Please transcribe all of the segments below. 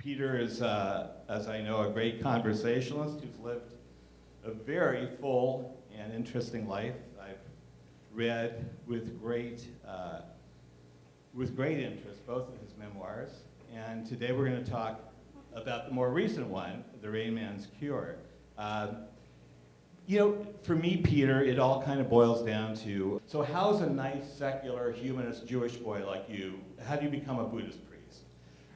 Peter is, as I know, a great conversationalist who's lived a very full and interesting life. I've read with great interest both of his memoirs, and today we're going to talk about the more recent one, The Rain Man's Cure. You know, for me, Peter, it all kind of boils down to, so how's a nice, secular, humanist Jewish boy like you, how do you become a Buddhist priest?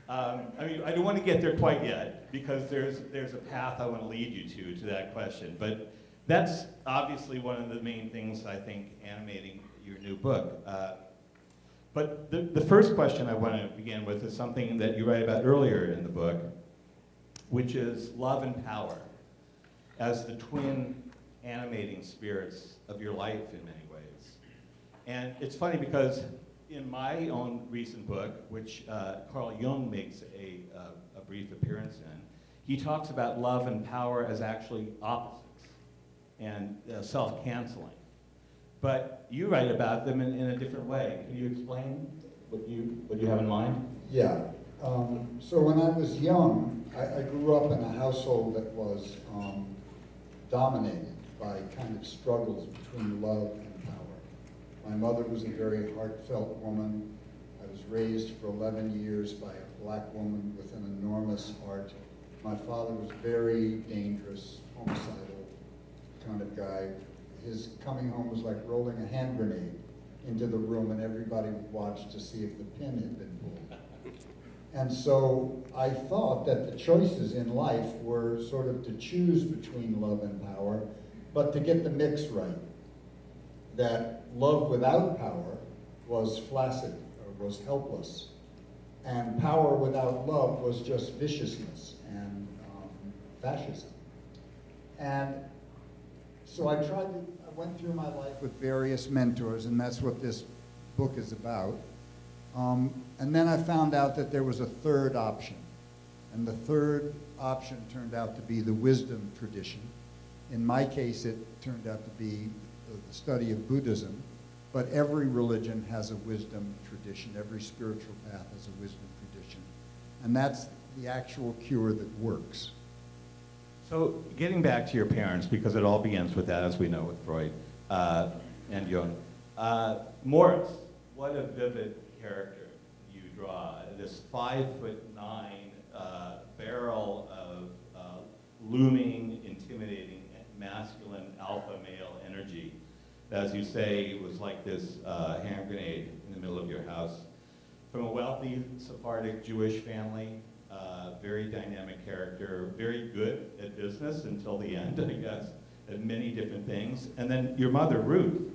I mean, I don't want to get there quite yet, because there's a path I want to lead you to that question. But that's obviously one of the main things, I think, animating your new book. But the first question I want to begin with is something that you write about earlier in the book, which is love and power as the twin animating spirits of your life in many ways. And it's funny because in my own recent book, which Carl Jung makes a brief appearance in, he talks about love and power as actually opposites and self-canceling. But you write about them in a different way. Can you explain what you have in mind? Yeah. So when I was young, I grew up in a household that was dominated by kind of struggles between love and power. My mother was a very heartfelt woman. I was raised for 11 years by a black woman with an enormous heart. My father was very dangerous, homicidal kind of guy. His coming home was like rolling a hand grenade into the room, and everybody would watch to see if the pin had been pulled. And so I thought that the choices in life were sort of to choose between love and power, but to get the mix right. That love without power was flaccid, or was helpless. And power without love was just viciousness and fascism. And so I went through my life with various mentors, and that's what this book is about. And then I found out that there was a third option. And the third option turned out to be the wisdom tradition. In my case, it turned out to be the study of Buddhism. But every religion has a wisdom tradition. Every spiritual path has a wisdom tradition. And that's the actual cure that works. So getting back to your parents, because it all begins with that, as we know with Freud and Jung. Moritz, what a vivid character you draw. This 5'9" barrel of looming, intimidating, masculine alpha male energy. As you say, it was like this hand grenade in the middle of your house. From a wealthy Sephardic Jewish family, very dynamic character, very good at business until the end, I guess, at many different things. And then your mother, Ruth,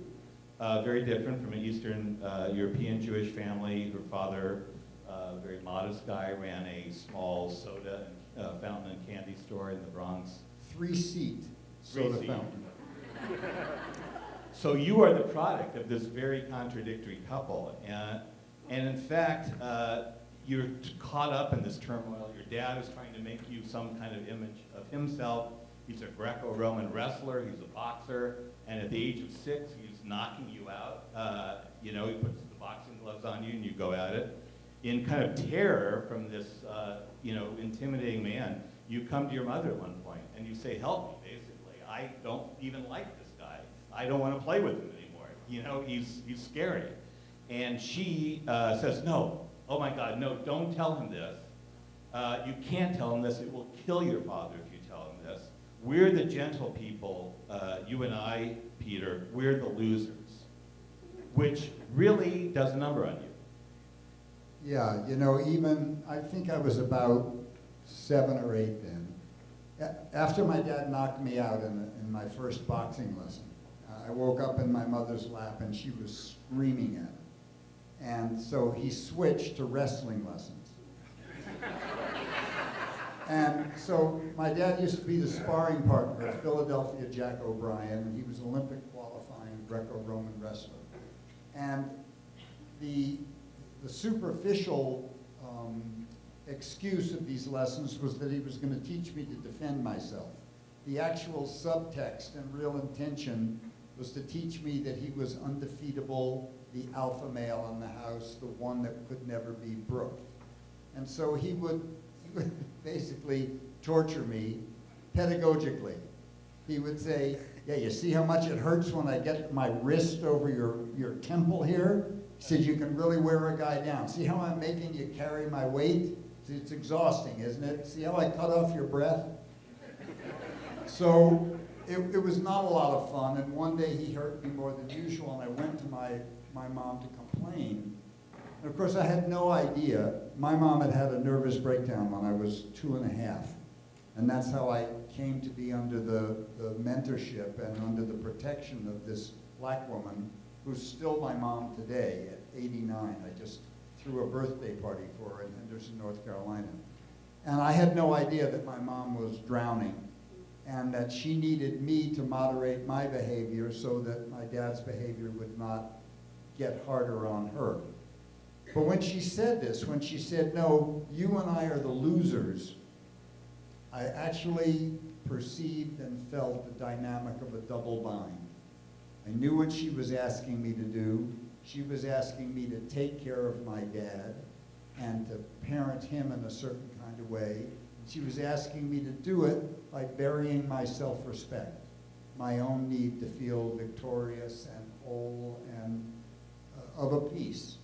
very different from an Eastern European Jewish family. Her father, a very modest guy, ran a small soda and fountain and candy store in the Bronx. 3-seat soda fountain. So you are the product of this very contradictory couple. And in fact, you're caught up in this turmoil. Your dad is trying to make you some kind of image of himself. He's a Greco-Roman wrestler, he's a boxer, and at the age of 6, he's knocking you out. He puts the boxing gloves on you and you go at it. In kind of terror from this, intimidating man, you come to your mother at one point and you say, help me, basically. I don't even like this guy. I don't want to play with him anymore. He's scary. And she says, no, oh my God, no, don't tell him this. You can't tell him this. It will kill your father if you tell him this. We're the gentle people, you and I, Peter, we're the losers, which really does a number on you. Yeah, I think I was about 7 or 8 then. After my dad knocked me out in my first boxing lesson, I woke up in my mother's lap and she was screaming at him. And so he switched to wrestling lessons. And so my dad used to be the sparring partner of Philadelphia Jack O'Brien, and he was an Olympic qualifying Greco-Roman wrestler. And the superficial excuse of these lessons was that he was going to teach me to defend myself. The actual subtext and real intention was to teach me that he was undefeatable, the alpha male in the house, the one that could never be brooked. And so he would would basically torture me pedagogically. He would say, yeah, you see how much it hurts when I get my wrist over your temple here? He said, you can really wear a guy down. See how I'm making you carry my weight? See, it's exhausting, isn't it? See how I cut off your breath? So it was not a lot of fun, and one day he hurt me more than usual, and I went to my mom to complain. And of course, I had no idea. My mom had had a nervous breakdown when I was 2.5. And that's how I came to be under the mentorship and under the protection of this black woman who's still my mom today at 89. I just threw a birthday party for her in Henderson, North Carolina. And I had no idea that my mom was drowning and that she needed me to moderate my behavior so that my dad's behavior would not get harder on her. But when she said this, when she said, no, you and I are the losers, I actually perceived and felt the dynamic of a double bind. I knew what she was asking me to do. She was asking me to take care of my dad and to parent him in a certain kind of way. She was asking me to do it by burying my self-respect, my own need to feel victorious and whole and of a piece.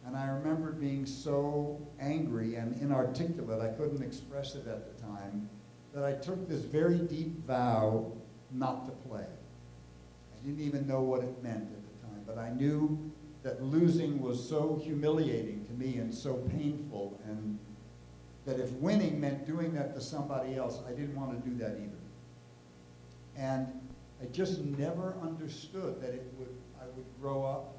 And I remember being so angry and inarticulate, I couldn't express it at the time, that I took this very deep vow not to play. I didn't even know what it meant at the time, but I knew that losing was so humiliating to me and so painful, and that if winning meant doing that to somebody else, I didn't want to do that either. And I just never understood that I would grow up.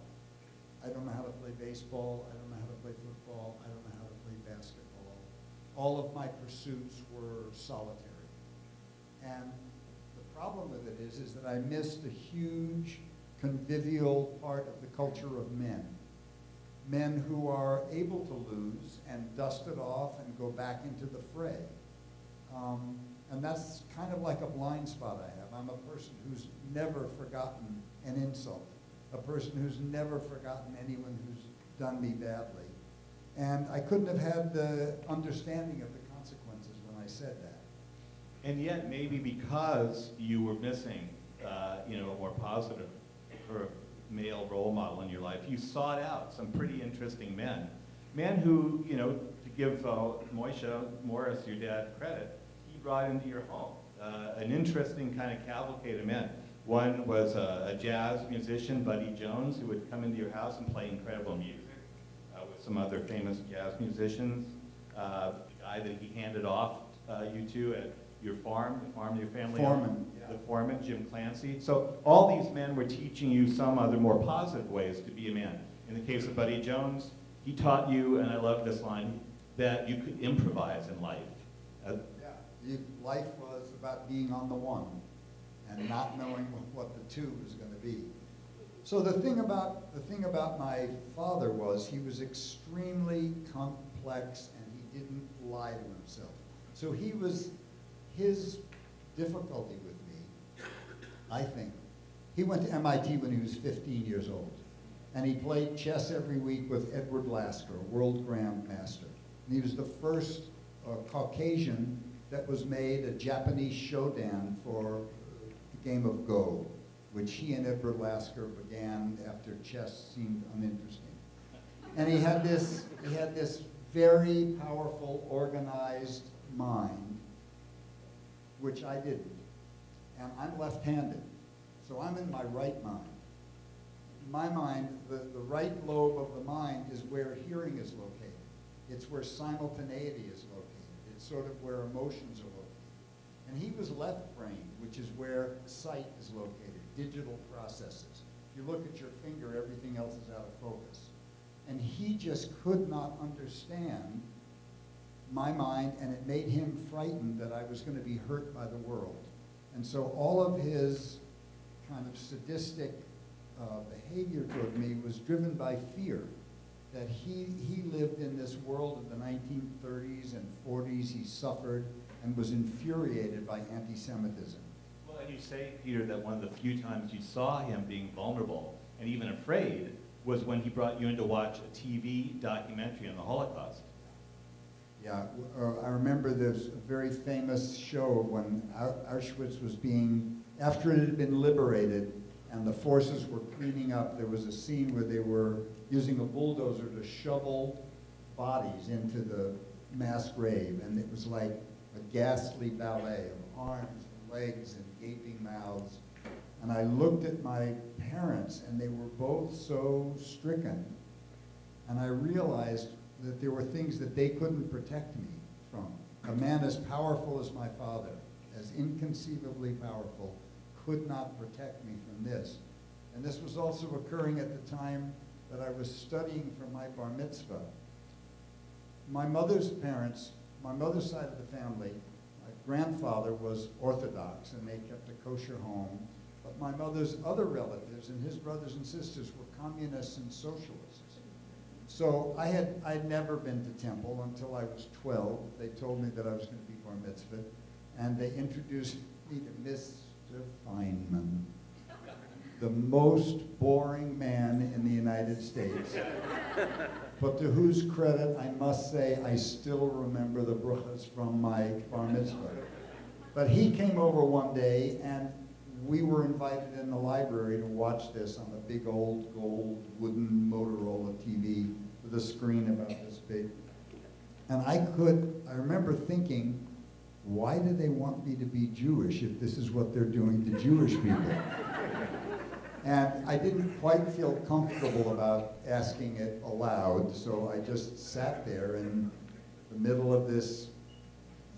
I don't know how to play baseball. I don't know how to play football. I don't know how to play basketball. All of my pursuits were solitary. And the problem with it is that I missed a huge convivial part of the culture of men. Men who are able to lose and dust it off and go back into the fray. And that's kind of like a blind spot I have. I'm a person who's never forgotten an insult. A person who's never forgotten anyone who's done me badly. And I couldn't have had the understanding of the consequences when I said that. And yet, maybe because you were missing, a more positive or male role model in your life, you sought out some pretty interesting men who, to give Moishe Morris, your dad, credit, he brought into your home an interesting kind of cavalcade of men. One was a jazz musician, Buddy Jones, who would come into your house and play incredible music with some other famous jazz musicians. The guy that he handed off you to at your farm, the farm your family owned, the foreman, Jim Clancy. So all these men were teaching you some other more positive ways to be a man. In the case of Buddy Jones, he taught you, and I love this line, that you could improvise in life. Life was about being on the one and not knowing what the two was going to be. So the thing about my father was he was extremely complex and he didn't lie to himself. So his difficulty with me, I think, he went to MIT when he was 15 years old, and he played chess every week with Edward Lasker, a world grandmaster. And he was the first Caucasian that was made a Japanese shodan for the game of Go, which he and Edward Lasker began after chess seemed uninteresting. And he had this very powerful, organized mind, which I didn't. And I'm left-handed, so I'm in my right mind. My mind, the right lobe of the mind is where hearing is located. It's where simultaneity is located. It's sort of where emotions are located. And he was left-brained, which is where sight is located, digital processes. If you look at your finger, everything else is out of focus. And he just could not understand my mind, and it made him frightened that I was going to be hurt by the world. And so all of his kind of sadistic behavior toward me was driven by fear, that he lived in this world of the 1930s and 40s. He suffered and was infuriated by anti-Semitism. Well, and you say, Peter, that one of the few times you saw him being vulnerable and even afraid was when he brought you in to watch a TV documentary on the Holocaust. Yeah, I remember there's a very famous show when Auschwitz was after it had been liberated and the forces were cleaning up, there was a scene where they were using a bulldozer to shovel bodies into the mass grave, and it was like a ghastly ballet of arms and legs and gaping mouths. And I looked at my parents, and they were both so stricken, and I realized that there were things that they couldn't protect me from. A man as powerful as my father, as inconceivably powerful, could not protect me from this. And this was also occurring at the time that I was studying for my bar mitzvah. My mother's parents, my mother's side of the family, my grandfather was Orthodox and they kept a kosher home. But my mother's other relatives and his brothers and sisters were communists and socialists. So I'd never been to temple until I was 12. They told me that I was going to be bar mitzvah, and they introduced me to Mr. Feynman, the most boring man in the United States. But to whose credit, I must say, I still remember the bruchas from my bar mitzvah. But he came over one day, and we were invited in the library to watch this on the big old gold wooden Motorola TV with a screen about this big. And I remember thinking, why do they want me to be Jewish if this is what they're doing to Jewish people? And I didn't quite feel comfortable about asking it aloud, so I just sat there in the middle of this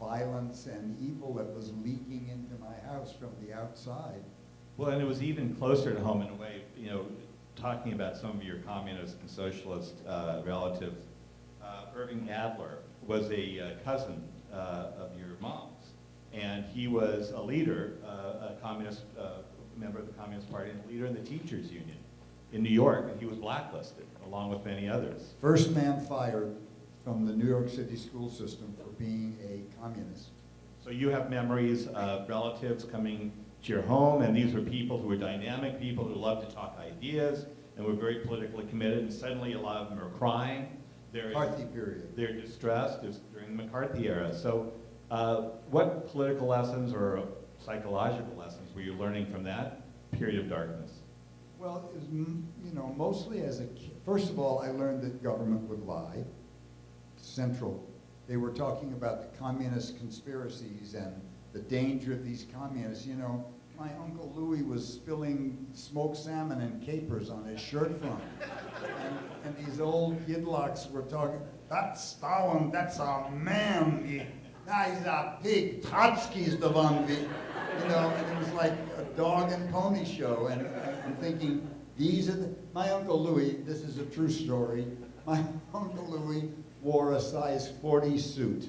violence and evil that was leaking into my house from the outside. Well, and it was even closer to home in a way, talking about some of your communist and socialist relatives. Irving Adler was a cousin of your mom's, and he was a leader, a communist member of the Communist Party, and a leader in the teachers union in New York, and he was blacklisted, along with many others. First man fired from the New York City school system for being a communist. So you have memories of relatives coming to your home, and these were people who were dynamic, people who loved to talk ideas, and were very politically committed, and suddenly a lot of them are crying. McCarthy period. They're distressed. It was during the McCarthy era. So what political lessons or psychological lessons were you learning from that period of darkness? Well, it was, mostly as a kid. First of all, I learned that government would lie. Central. They were talking about the communist conspiracies and the danger of these communists. My Uncle Louis was spilling smoked salmon and capers on his shirt front. And these old yidlocks were talking, that's Stalin, that's a man. He's a pig. Trotsky's the one. And it was like a dog and pony show. And I'm thinking, my Uncle Louis, this is a true story, my Uncle Louis wore a size 40 suit.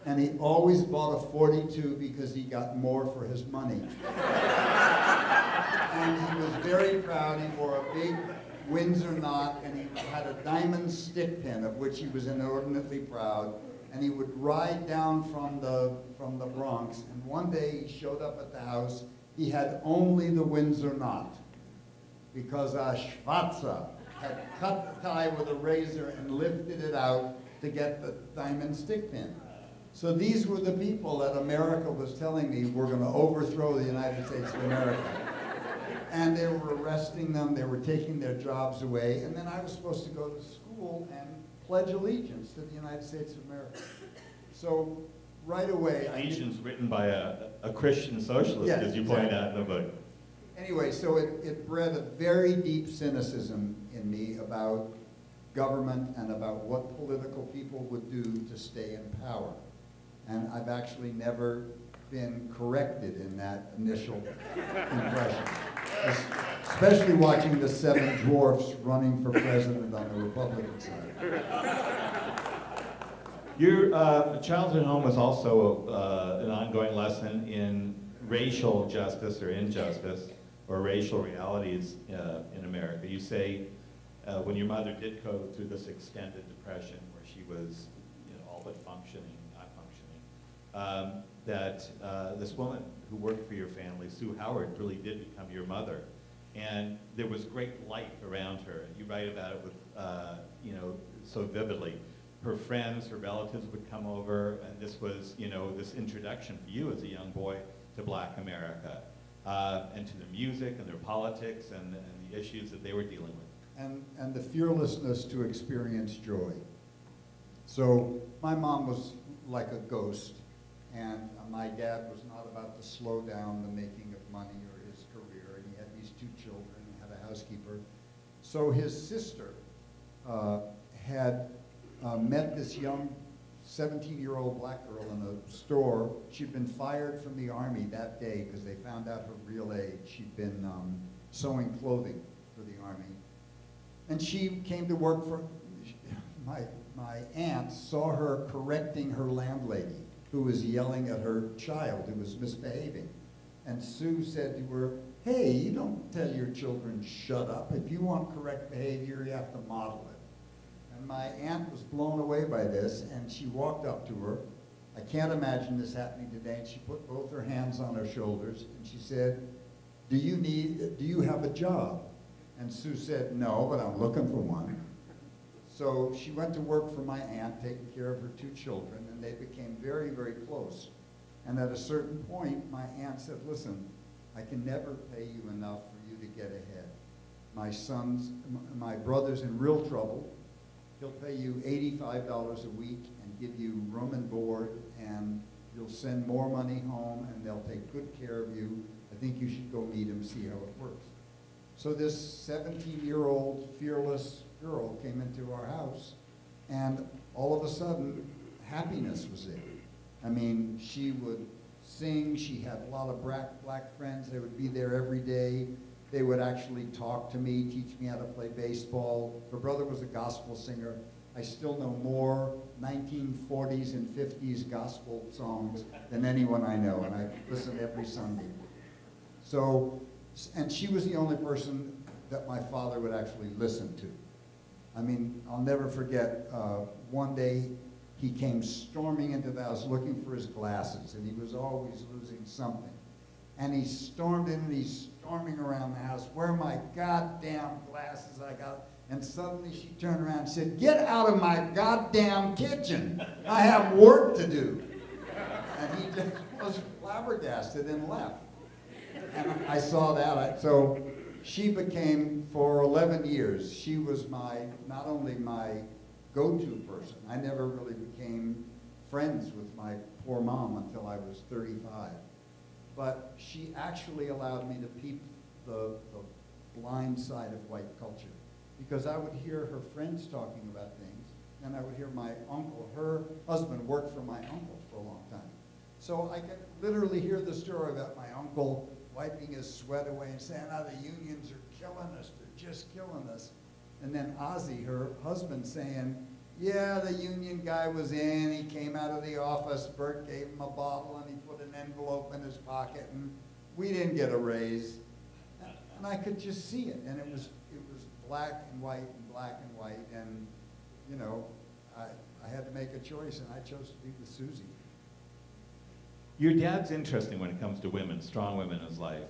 And he always bought a 42 because he got more for his money. And he was very proud. He wore a big Windsor knot, and he had a diamond stick pin, of which he was inordinately proud. And he would ride down from the Bronx, and one day he showed up at the house. He had only the Windsor knot, because a Schwarzer had cut the tie with a razor and lifted it out to get the diamond stick pin. So these were the people that America was telling me were going to overthrow the United States of America. And they were arresting them, they were taking their jobs away, and then I was supposed to go to school and pledge allegiance to the United States of America. So right away... Allegiance written by a Christian socialist, yes, as you pointed out in the book. Anyway, so it bred a very deep cynicism in me about government and about what political people would do to stay in power. And I've actually never been corrected in that initial impression. Especially watching the seven dwarfs running for president on the Republican side. Your childhood home was also an ongoing lesson in racial justice or injustice, or racial realities in America. You say when your mother did go through this extended depression where she was all but functioning, not functioning, that this woman who worked for your family, Sue Howard, really did become your mother. And there was great light around her. And you write about it with, so vividly. her friends, her relatives would come over, and this was, you know, this introduction for you as a young boy to Black America, and to the music and their politics and the issues that they were dealing with. And the fearlessness to experience joy. So my mom was like a ghost, and my dad was not about to slow down the making of money or his career, and he had these 2 children, and had a housekeeper. So his sister had met this young 17-year-old black girl in a store. She'd been fired from the Army that day because they found out her real age. She'd been sewing clothing for the Army. And she came to work for, my aunt saw her correcting her landlady, who was yelling at her child who was misbehaving. And Sue said to her, "Hey, you don't tell your children shut up. If you want correct behavior, you have to model it." And my aunt was blown away by this, and she walked up to her. I can't imagine this happening today. And she put both her hands on her shoulders, and she said, do you have a job? And Sue said, "No, but I'm looking for one." So she went to work for my aunt, taking care of her 2 children, and they became very, very close. And at a certain point, my aunt said, "Listen, I can never pay you enough for you to get ahead. My brother's in real trouble. He'll pay you $85 a week and give you room and board, and you'll send more money home, and they'll take good care of you. I think you should go meet him, see how it works." So this 17-year-old fearless girl came into our house, and all of a sudden, happiness was there. I mean, she would sing. She had a lot of black friends. They would be there every day. They would actually talk to me, teach me how to play baseball. Her brother was a gospel singer. I still know more 1940s and 50s gospel songs than anyone I know, and I listen every Sunday. So, and she was the only person that my father would actually listen to. I mean, I'll never forget, one day he came storming into the house looking for his glasses, and he was always losing something. And he stormed in, and he's storming around the house, "Where are my goddamn glasses I got?" And suddenly she turned around and said, "Get out of my goddamn kitchen. I have work to do." And he just was flabbergasted and left. And I saw that. So she became, for 11 years, she was not only my go-to person. I never really became friends with my poor mom until I was 35. But she actually allowed me to peep the blind side of white culture. Because I would hear her friends talking about things, and I would hear my uncle, her husband worked for my uncle for a long time. So I could literally hear the story about my uncle wiping his sweat away and saying, "Oh, the unions are killing us, they're just killing us." And then Ozzy, her husband, saying, "Yeah, the union guy was in, he came out of the office, Bert gave him a bottle, and he put an envelope in his pocket, and we didn't get a raise." And I could just see it, and it was black and white and black and white, and, you know, I had to make a choice, and I chose to be with Susie. Your dad's interesting when it comes to women, strong women in his life,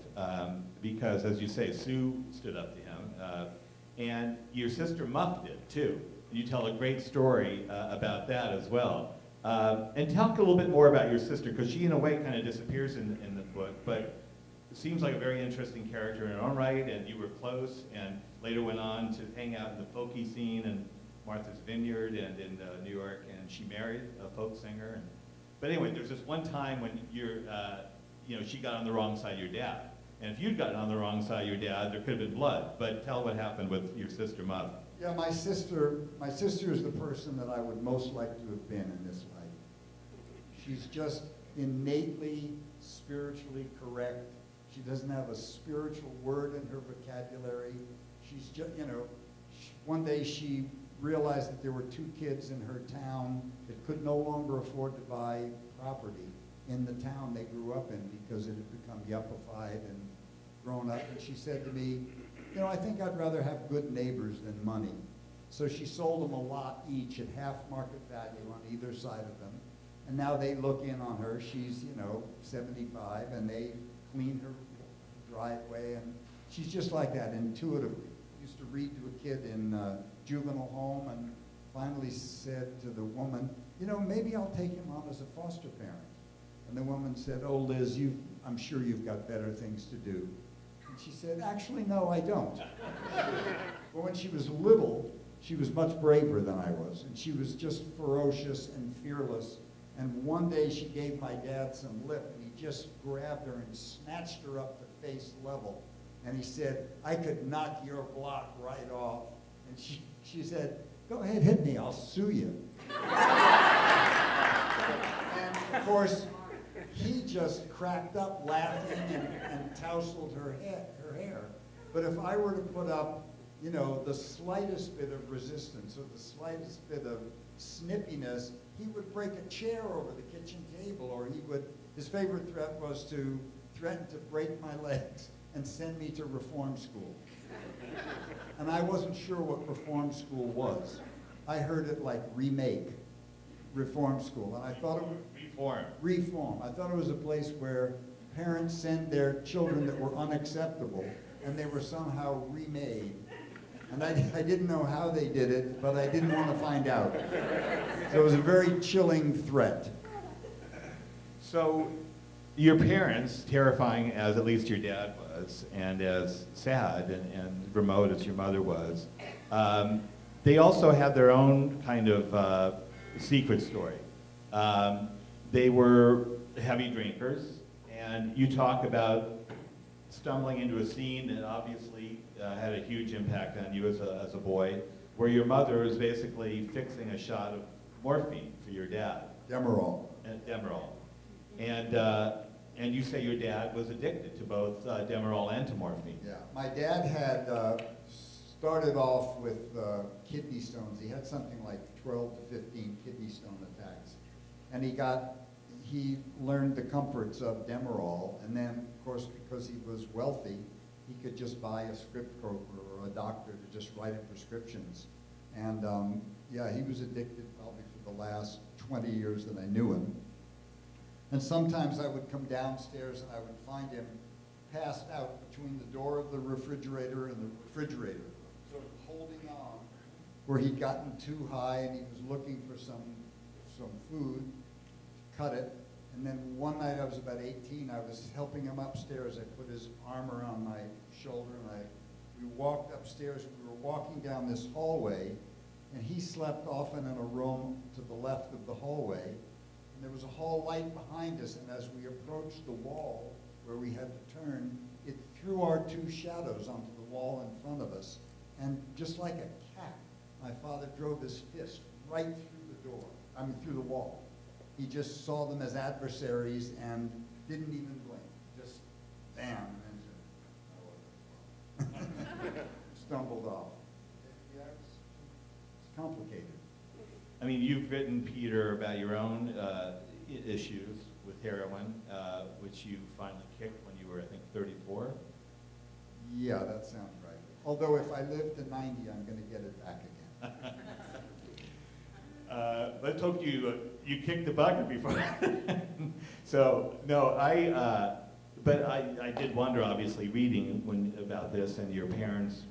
because, as you say, Sue stood up to him, and your sister Muff did, too. You tell a great story about that as well. And talk a little bit more about your sister, because she, in a way, kind of disappears in the book, but it seems like a very interesting character in her own right, and you were close, and later went on to hang out in the folky scene in Martha's Vineyard and in New York, and she married a folk singer. But anyway, there's this one time when she got on the wrong side of your dad. And if you'd gotten on the wrong side of your dad, there could have been blood. But tell what happened with your sister Muff. Yeah, my sister is the person that I would most like to have been in this life. She's just innately spiritually correct. She doesn't have a spiritual word in her vocabulary. She's just, one day she realized that there were 2 kids in her town that could no longer afford to buy property in the town they grew up in because it had become yuppified and grown up. And she said to me, "I think I'd rather have good neighbors than money." So she sold them a lot each at half market value on either side of them. And now they look in on her. She's, 75, and they clean her driveway. And she's just like that, intuitively. Used to read to a kid in juvenile home, and finally said to the woman, you know, maybe I'll take him on as a foster parent. And the woman said, oh, Liz, I'm sure you've got better things to do. And she said, actually, no, I don't. But when she was little, she was much braver than I was. And she was just ferocious and fearless. And one day she gave my dad some lip, and he just grabbed her and snatched her up to face level. And he said, I could knock your block right off. And she said, go ahead, hit me, I'll sue you. And of course, he just cracked up laughing and tousled her hair. But if I were to put up, you know, the slightest bit of resistance or the slightest bit of snippiness, he would break a chair over the kitchen table, or his favorite threat was to threaten to break my legs and send me to reform school. And I wasn't sure what reform school was. I heard it like remake, reform school, and I thought it was reform. I thought it was a place where parents send their children that were unacceptable, and they were somehow remade. And I didn't know how they did it, but I didn't want to find out. So it was a very chilling threat. So your parents, terrifying as at least your dad was, and as sad and remote as your mother was, they also had their own kind of secret story. They were heavy drinkers, and you talk about stumbling into a scene that obviously had a huge impact on you as a boy, where your mother was basically fixing a shot of morphine for your dad. Demerol. Demerol. And you say your dad was addicted to both Demerol and to morphine. Yeah, my dad had started off with kidney stones. He had something like 12 to 15 kidney stone attacks. And he learned the comforts of Demerol, and then, of course, because he was wealthy, he could just buy a script broker or a doctor to just write him prescriptions. And yeah, he was addicted probably for the last 20 years that I knew him. And sometimes I would come downstairs and I would find him passed out between the door of the refrigerator and the refrigerator, sort of holding on, where he'd gotten too high and he was looking for some food, cut it. And then one night, I was about 18, I was helping him upstairs. I put his arm around my shoulder, and we walked upstairs. We were walking down this hallway, and he slept often in a room to the left of the hallway. And there was a hall light behind us, and as we approached the wall where we had to turn, it threw our two shadows onto the wall in front of us. And just like a cat, my father drove his fist right through the wall. He just saw them as adversaries and didn't even blink. Just bam, and stumbled off. Yeah, it's complicated. I mean, you've written, Peter, about your own issues with heroin, which you finally kicked when you were, I think, 34. Yeah, that sounds right. Although if I live to 90, I'm going to get it back again. Let's hope you kicked the bucket before. So no, but I did wonder, obviously, reading about this and your parents,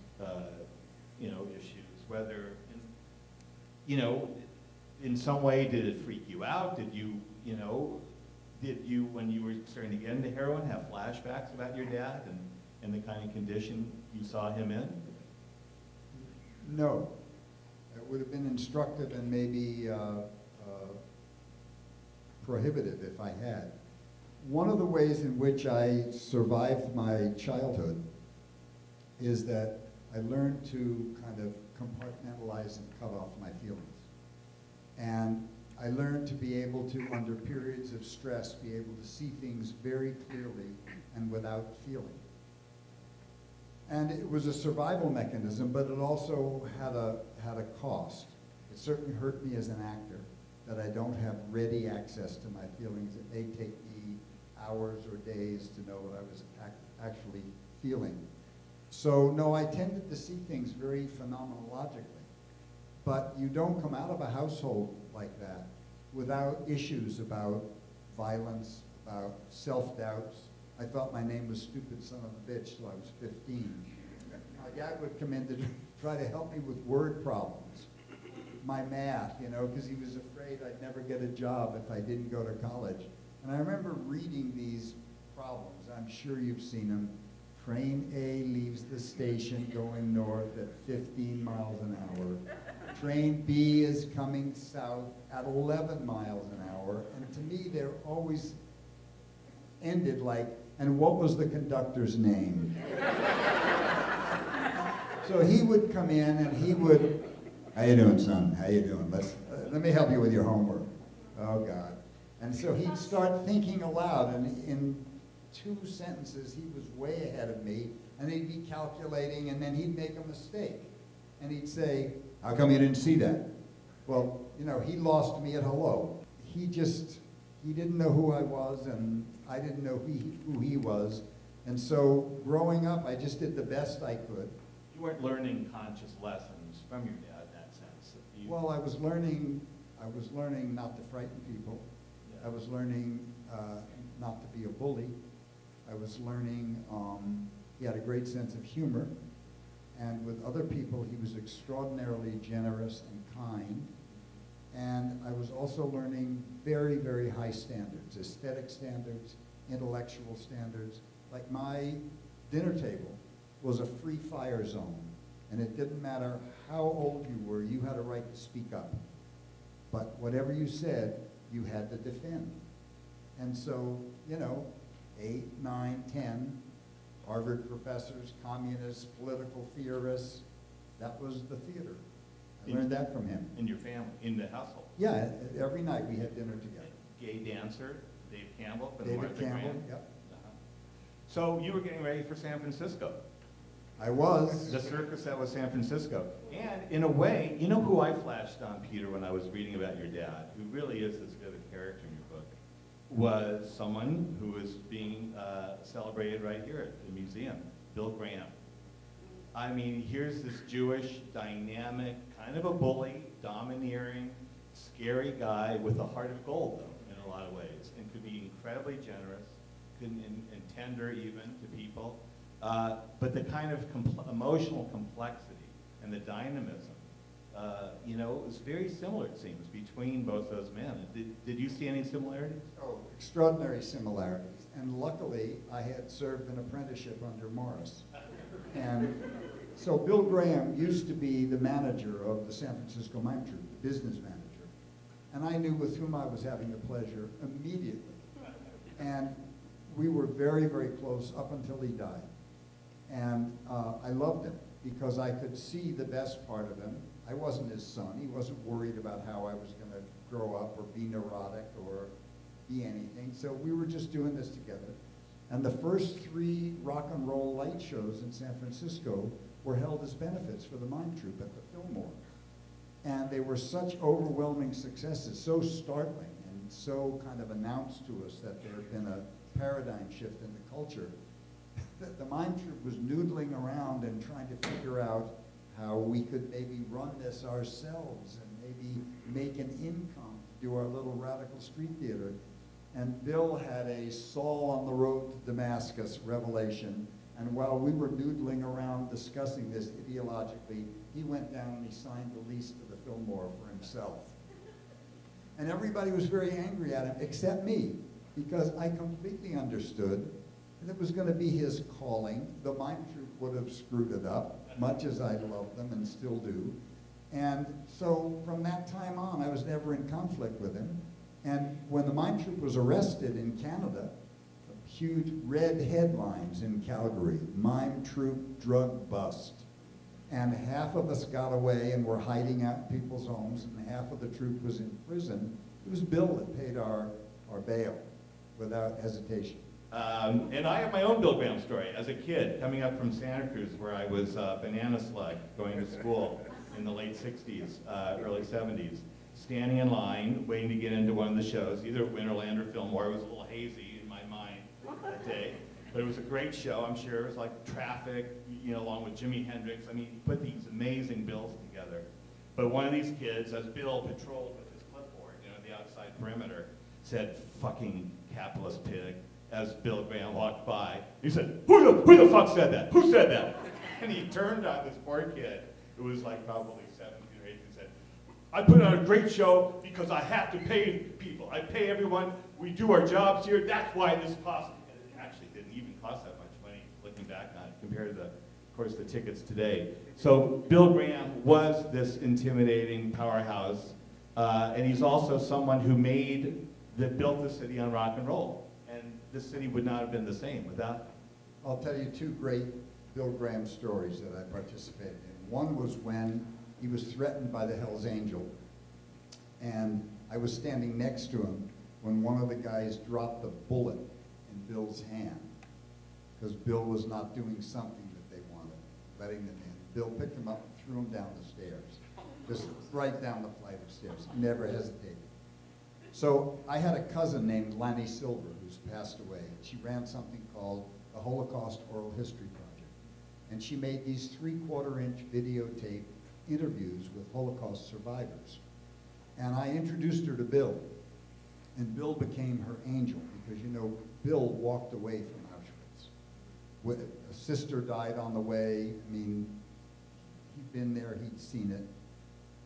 issues, whether, in some way, did it freak you out? Did you, when you were starting to get into heroin, have flashbacks about your dad and the kind of condition you saw him in? No. It would have been instructive and maybe prohibitive if I had. One of the ways in which I survived my childhood is that I learned to kind of compartmentalize and cut off my feelings. And I learned to be able to, under periods of stress, be able to see things very clearly and without feeling. And it was a survival mechanism, but it also had a cost. It certainly hurt me as an actor that I don't have ready access to my feelings. It may take me hours or days to know what I was actually feeling. So no, I tended to see things very phenomenologically. But you don't come out of a household like that without issues about violence, about self-doubts. I thought my name was Stupid Son of a Bitch till I was 15. My dad would come in to try to help me with word problems. my math, because he was afraid I'd never get a job if I didn't go to college. And I remember reading these problems. I'm sure you've seen them. Train A leaves the station going north at 15 miles an hour. Train B is coming south at 11 miles an hour. And to me, they're always ended like, and what was the conductor's name? So he would come in and he would, how you doing, son? How you doing? Let me help you with your homework. Oh, God. And so he'd start thinking aloud, and in 2 sentences, he was way ahead of me, and he'd be calculating, and then he'd make a mistake. And he'd say, how come you didn't see that? Well, he lost me at hello. He didn't know who I was, and I didn't know who he was. And so growing up, I just did the best I could. You weren't learning conscious lessons from your dad in that sense. Well, I was learning not to frighten people. Yeah. I was learning not to be a bully. I was learning, he had a great sense of humor. And with other people, he was extraordinarily generous and kind. And I was also learning very, very high standards, aesthetic standards, intellectual standards. Like my dinner table was a free fire zone. And it didn't matter how old you were, you had a right to speak up. But whatever you said, you had to defend. And so, 8, 9, 10, Harvard professors, communists, political theorists, that was the theater. I learned that from him. In your family, in the household? Yeah, every night we had dinner together. Gay dancer, Dave Campbell from David Martha Campbell, Graham. yep. So you were getting ready for San Francisco. I was. The circus that was San Francisco. And in a way, you know who I flashed on, Peter, when I was reading about your dad, who really is as good a character in your book, was someone who is being celebrated right here at the museum, Bill Graham. I mean, here's this Jewish, dynamic, kind of a bully, domineering, scary guy with a heart of gold, though, in a lot of ways, and could be incredibly generous, and tender even to people. But the kind of emotional complexity and the dynamism, is very similar, it seems, between both those men. Did you see any similarities? Oh, extraordinary similarities. And luckily, I had served an apprenticeship under Morris. And so Bill Graham used to be the manager of the San Francisco Mime Troupe, the business manager. And I knew with whom I was having the pleasure immediately. And we were very, very close up until he died. And I loved him because I could see the best part of him. I wasn't his son. He wasn't worried about how I was going to grow up or be neurotic or be anything. So we were just doing this together. And the first 3 rock and roll light shows in San Francisco were held as benefits for the Mime Troupe at the Fillmore. And they were such overwhelming successes, so startling and so kind of announced to us that there had been a paradigm shift in the culture, that the Mime Troupe was noodling around and trying to figure out how we could maybe run this ourselves and maybe make an income to do our little radical street theater. And Bill had a Saul on the road to Damascus revelation. And while we were noodling around discussing this ideologically, he went down and he signed the lease to the Fillmore for himself. And everybody was very angry at him, except me, because I completely understood that it was going to be his calling. The Mime Troupe would have screwed it up, much as I love them and still do. And so from that time on, I was never in conflict with him. And when the Mime Troupe was arrested in Canada, huge red headlines in Calgary, Mime Troupe drug bust. And half of us got away and were hiding out in people's homes, and half of the troupe was in prison. It was Bill that paid our bail without hesitation. And I have my own Bill Graham story. As a kid, coming up from Santa Cruz, where I was banana slug going to school in the late 60s, early 70s, standing in line, waiting to get into one of the shows, either at Winterland or Fillmore. It was a little hazy in my mind that day. But it was a great show, I'm sure. It was like Traffic, along with Jimi Hendrix. I mean, he put these amazing bills together. But one of these kids, as Bill patrolled with his clipboard, the outside perimeter, said, "Fucking capitalist pig," as Bill Graham walked by. He said, who the fuck said that? Who said that? And he turned on this poor kid, who was like probably 17 or 18, and said, I put on a great show because I have to pay people. I pay everyone. We do our jobs here. That's why this costs. It actually didn't even cost that much money, looking back on it, compared to, of course, the tickets today. So Bill Graham was this intimidating powerhouse, and he's also someone who built the city on rock and roll. And this city would not have been the same without him. I'll tell you two great Bill Graham stories that I participated in. One was when he was threatened by the Hells Angel, and I was standing next to him when one of the guys dropped a bullet in Bill's hand, because Bill was not doing something that they wanted, letting them in. Bill picked him up and threw him down the stairs, just right down the flight of stairs. He never hesitated. So I had a cousin named Lanny Silver who's passed away. She ran something called the Holocaust Oral History Project. And she made these 3/4-inch videotape interviews with Holocaust survivors. And I introduced her to Bill. And Bill became her angel because, you know, Bill walked away from Auschwitz. A sister died on the way. I mean, he'd been there, he'd seen it.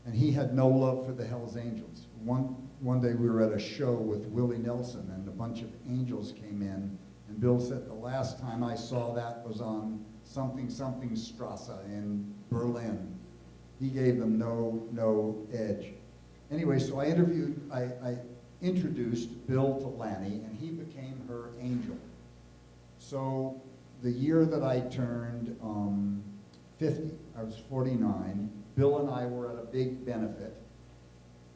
And he had no love for the Hells Angels. One day we were at a show with Willie Nelson and a bunch of angels came in, and Bill said, the last time I saw that was on something Strasse in Berlin. He gave them no edge. Anyway, so I introduced Bill to Lanny, and he became her angel. So the year that I turned 50, I was 49, Bill and I were at a big benefit,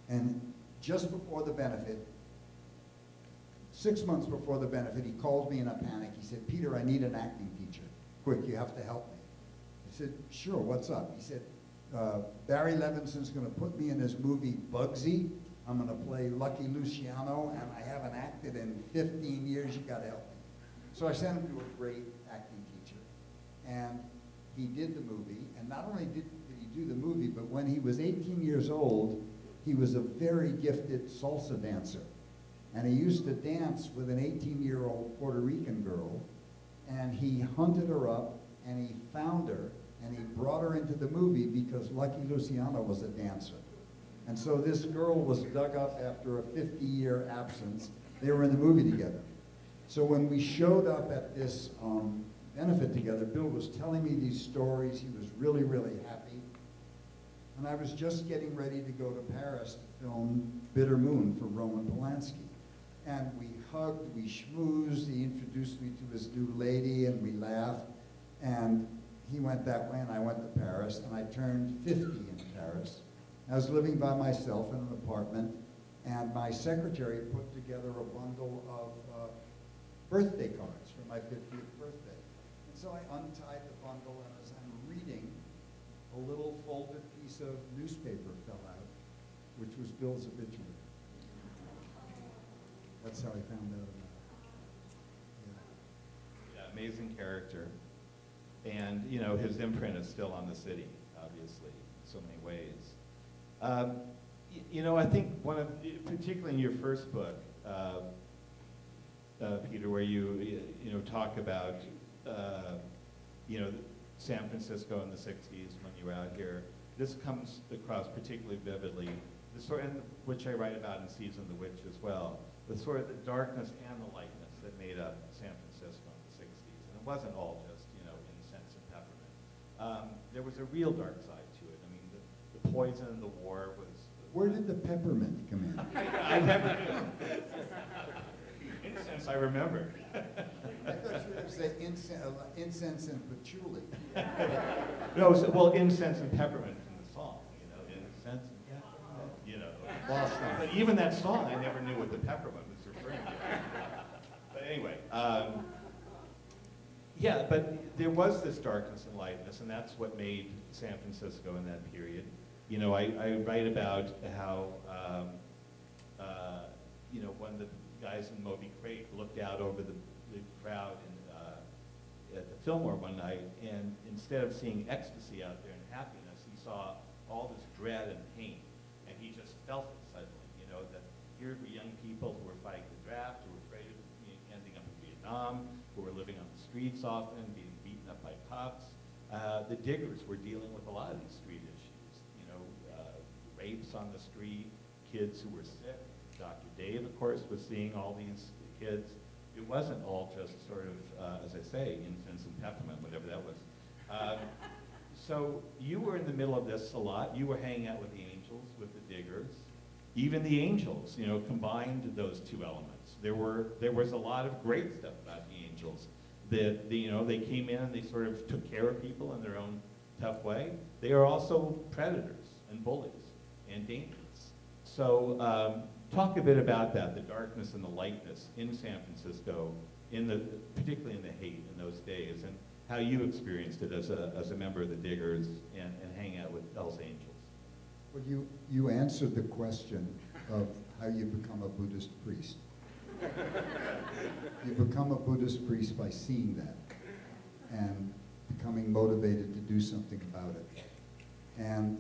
and just before the benefit, 6 months before the benefit, he called me in a panic. He said, Peter, I need an acting teacher. Quick, you have to help me. I said, sure, what's up? He said, Barry Levinson's going to put me in his movie Bugsy. I'm going to play Lucky Luciano, and I haven't acted in 15 years. You got to help me. So I sent him to a great acting teacher, and he did the movie. And not only did he do the movie, but when he was 18 years old, he was a very gifted salsa dancer. And he used to dance with an 18-year-old Puerto Rican girl, and he hunted her up, and he found her, and he brought her into the movie because Lucky Luciano was a dancer. And so this girl was dug up after a 50-year absence. They were in the movie together. So when we showed up at this benefit together, Bill was telling me these stories. He was really, really happy. And I was just getting ready to go to Paris to film Bitter Moon for Roman Polanski. And we hugged, we schmoozed, he introduced me to his new lady, and we laughed. And he went that way, and I went to Paris, and I turned 50 in Paris. I was living by myself in an apartment, and my secretary put together a bundle of birthday cards for my 50th birthday. And so I untied the bundle, and as I'm reading, a little folded piece of newspaper fell out, which was Bill's obituary. That's how I found out about it. Yeah, amazing character. And, you know, his imprint is still on the city, obviously, in so many ways. You know, I think particularly in your first book, Peter, where you talk about, you know, San Francisco in the 60s when you were out here, this comes across particularly vividly, the sort, and which I write about in Season of the Witch as well, the sort of the darkness and the lightness that made up San Francisco in the 60s. And it wasn't all just, you know, incense and peppermint. There was a real dark side to it. I mean, the poison and the war was... Where did the peppermint come in? I never knew. Incense, I remember. I thought you were going to say incense and patchouli. No, well, incense and peppermint from the song, you know, incense and peppermint, you know. Lost on But even that song, I never knew what the peppermint was referring to. But anyway, yeah, but there was this darkness and lightness, and that's what made San Francisco in that period. You know, I write about how, you know, when the guys in Moby Crate looked out over the crowd at the Fillmore one night, and instead of seeing ecstasy out there and happiness, he saw all this dread and pain, and he just felt it suddenly, you know, that here were young people who were fighting the draft, who were afraid of ending up in Vietnam, who were living on the streets often, being beaten up by cops. The diggers were dealing with a lot of these street issues, you know, rapes on the street, kids who were sick. Dr. Dave, of course, was seeing all these kids. It wasn't all just sort of, as I say, incense and peppermint, whatever that was. So you were in the middle of this a lot. You were hanging out with the angels, with the diggers. Even the angels, you know, combined those two elements. There was a lot of great stuff about the angels. You know, they came in and they sort of took care of people in their own tough way. They are also predators and bullies and dangerous. So talk a bit about that, the darkness and the lightness in San Francisco, particularly in the hate in those days, and how you experienced it as a member of the Diggers and hanging out with Hell's Angels. Well, you answered the question of how you become a Buddhist priest. You become a Buddhist priest by seeing that and becoming motivated to do something about it. And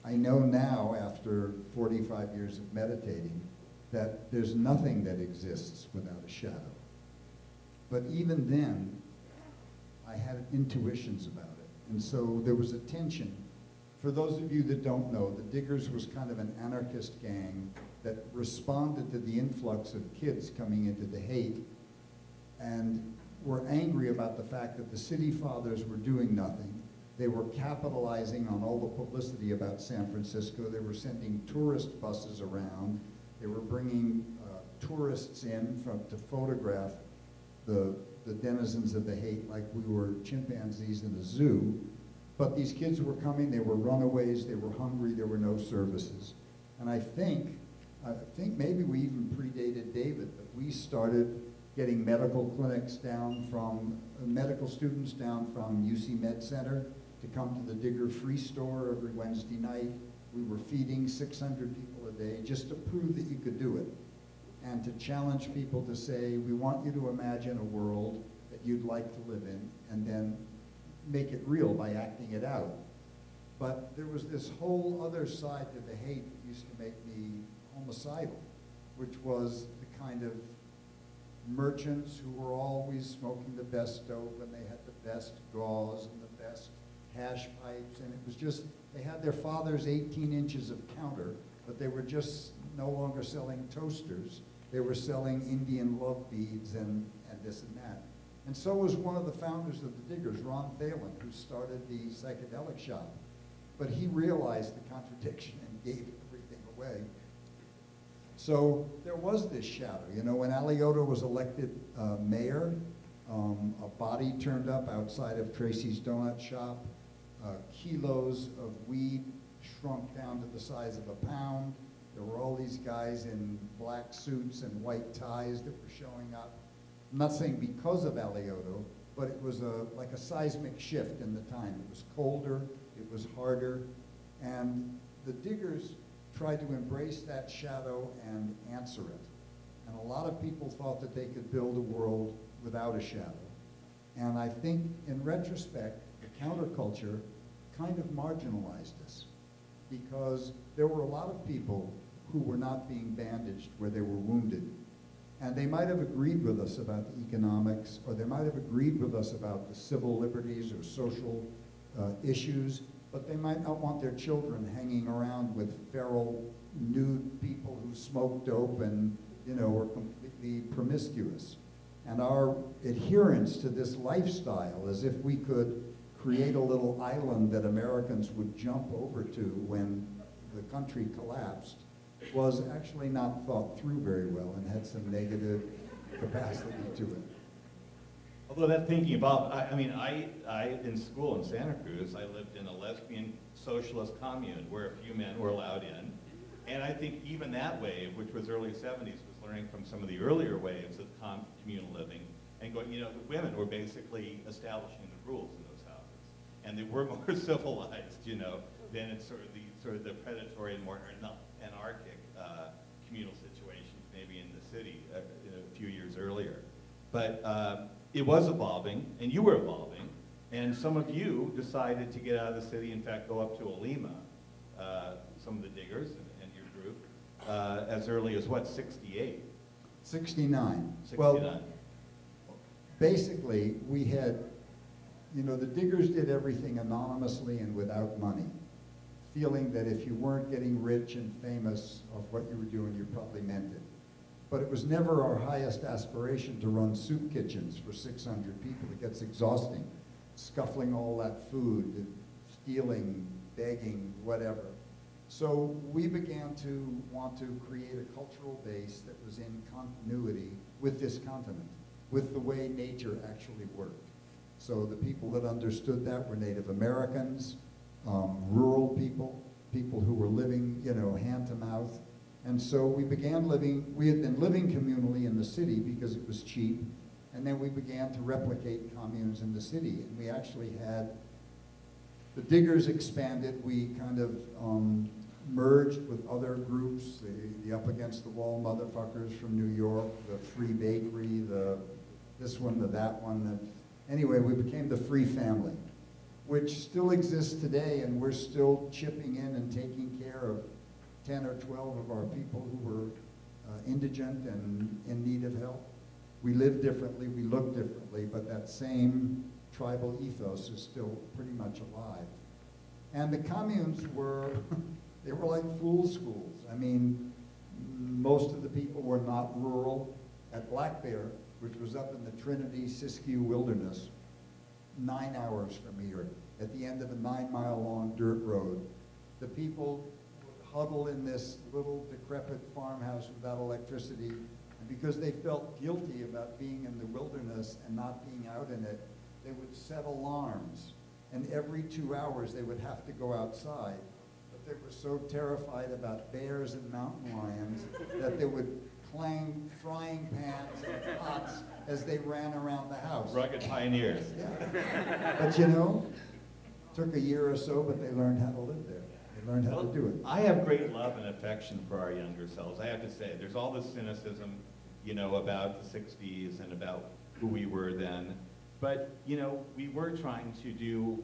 I know now, after 45 years of meditating, that there's nothing that exists without a shadow. But even then, I had intuitions about it. And so there was a tension. For those of you that don't know, the Diggers was kind of an anarchist gang that responded to the influx of kids coming into the hate and were angry about the fact that the city fathers were doing nothing. They were capitalizing on all the publicity about San Francisco. They were sending tourist buses around. They were bringing tourists in to photograph the denizens of the hate like we were chimpanzees in a zoo. But these kids were coming, they were runaways, they were hungry, there were no services. And I think maybe we even predated David, but we started getting medical clinics down from, medical students down from UC Med Center to come to the Digger Free Store every Wednesday night. We were feeding 600 people a day just to prove that you could do it and to challenge people to say, we want you to imagine a world that you'd like to live in and then make it real by acting it out. But there was this whole other side to the hate that used to make me homicidal, which was the kind of merchants who were always smoking the best dope and they had the best gauze and the best hash pipes, and it was just, they had their father's 18 inches of counter, but they were just no longer selling toasters. They were selling Indian love beads and this and that. And so was one of the founders of the Diggers, Ron Thalen, who started the psychedelic shop. But he realized the contradiction and gave everything away. So there was this shadow. You know, when Alioto was elected mayor, a body turned up outside of Tracy's Donut Shop. Kilos of weed shrunk down to the size of a pound. There were all these guys in black suits and white ties that were showing up. I'm not saying because of Alioto, but it was like a seismic shift in the time. It was colder, it was harder, and the Diggers tried to embrace that shadow and answer it. And a lot of people thought that they could build a world without a shadow. And I think, in retrospect, the counterculture kind of marginalized us because there were a lot of people who were not being bandaged where they were wounded. And they might have agreed with us about the economics, or they might have agreed with us about the civil liberties or social issues, but they might not want their children hanging around with feral, nude people who smoke dope and, you know, were completely promiscuous. And our adherence to this lifestyle, as if we could create a little island that Americans would jump over to when the country collapsed, was actually not thought through very well and had some negative capacity to it. Although that thinking about, I in school in Santa Cruz, I lived in a lesbian socialist commune where a few men were allowed in. And I think even that wave, which was early 70s, was learning from some of the earlier waves of communal living and going, you know, the women were basically establishing the rules in those houses. And they were more civilized, you know, than it's sort of the predatory and more anarchic communal situations maybe in the city a few years earlier. But it was evolving, and you were evolving, and some of you decided to get out of the city, in fact, go up to Olima, some of the Diggers and your group, as early as what, 68? 69. 69. Well, basically, we had, you know, the Diggers did everything anonymously and without money. feeling that if you weren't getting rich and famous of what you were doing, you probably meant it. But it was never our highest aspiration to run soup kitchens for 600 people. It gets exhausting, scuffling all that food, stealing, begging, whatever. So we began to want to create a cultural base that was in continuity with this continent, with the way nature actually worked. So the people that understood that were Native Americans, rural people, people who were living, hand to mouth. And so we began living, we had been living communally in the city because it was cheap, and then we began to replicate communes in the city. And we actually had, the diggers expanded, we kind of merged with other groups, the Up Against the Wall motherfuckers from New York, the Free Bakery, this one, that one. Anyway, we became the Free Family, which still exists today, and we're still chipping in and taking care of 10 or 12 of our people who were indigent and in need of help. We live differently, we look differently, but that same tribal ethos is still pretty much alive. And the communes were, they were like fool schools. I mean, most of the people were not rural. At Black Bear, which was up in the Trinity Siskiyou Wilderness, 9 hours from here, at the end of a 9-mile-long dirt road, the people would huddle in this little decrepit farmhouse without electricity, and because they felt guilty about being in the wilderness and not being out in it, they would set alarms, and every 2 hours they would have to go outside. But they were so terrified about bears and mountain lions that they would clang frying pans and pots as they ran around the house. Rugged pioneers. Yeah. But took a year or so, but they learned how to live there. They learned how to do it. I have great love and affection for our younger selves. I have to say, there's all this cynicism, about the 60s and about who we were then. But, we were trying to do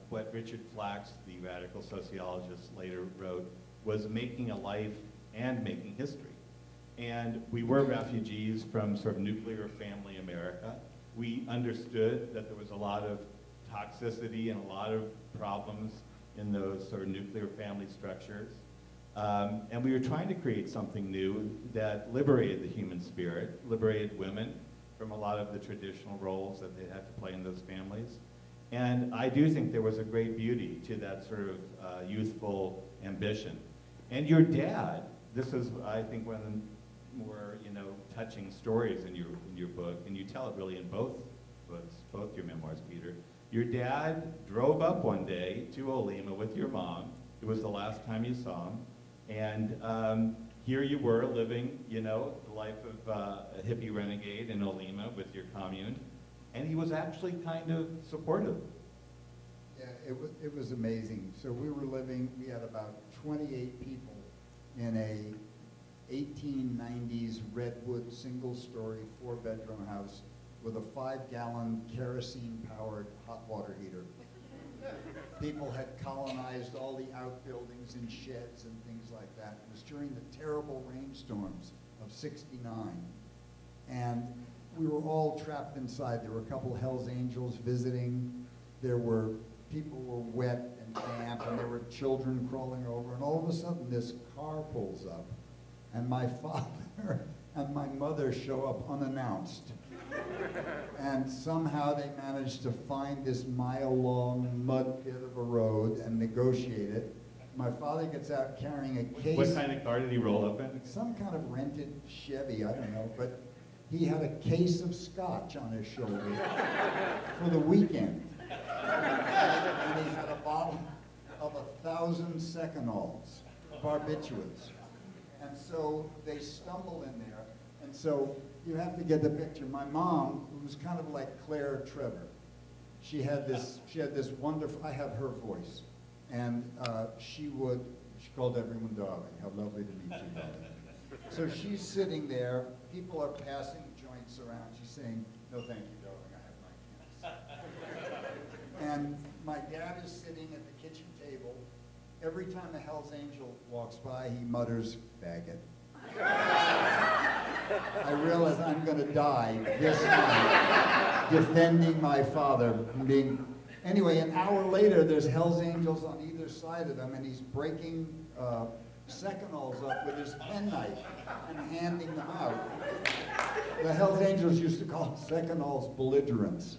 what Richard Flax, the radical sociologist, later wrote, was making a life and making history. And we were refugees from sort of nuclear family America. We understood that there was a lot of toxicity and a lot of problems in those sort of nuclear family structures. And we were trying to create something new that liberated the human spirit, liberated women from a lot of the traditional roles that they had to play in those families. And I do think there was a great beauty to that sort of youthful ambition. And your dad, this is, I think, one of the more, touching stories in your book, and you tell it really in both books, both your memoirs, Peter. Your dad drove up one day to Olima with your mom. It was the last time you saw him, and here you were living, the life of a hippie renegade in Olima with your commune, and he was actually kind of supportive. Yeah, it was amazing. So we had about 28 people in a 1890s redwood single-story 4-bedroom house with a 5-gallon kerosene-powered hot water heater. People had colonized all the outbuildings and sheds and things like that. It was during the terrible rainstorms of '69. And we were all trapped inside. There were a couple Hells Angels visiting. People were wet and damp, and there were children crawling over. And all of a sudden, this car pulls up. And my father and my mother show up unannounced. And somehow they managed to find this mile-long mud pit of a road and negotiate it. My father gets out carrying a case. What kind of car did he roll up in? Some kind of rented Chevy, I don't know. But he had a case of scotch on his shoulder for the weekend. And he had a bottle of 1,000 Secanols, barbiturates. And so they stumble in there. And so you have to get the picture. My mom, who was kind of like Claire Trevor, she had this wonderful, I have her voice. And she called everyone darling. How lovely to meet you, darling. So she's sitting there, people are passing joints around. She's saying, no thank you, darling, I have my cans. And my dad is sitting at the kitchen table. Every time a Hell's Angel walks by, he mutters, faggot. I realize I'm going to die this night defending my father from being. Anyway, an hour later, there's Hell's Angels on either side of him, and he's breaking seconals up with his penknife and handing them out. The Hell's Angels used to call seconals belligerents.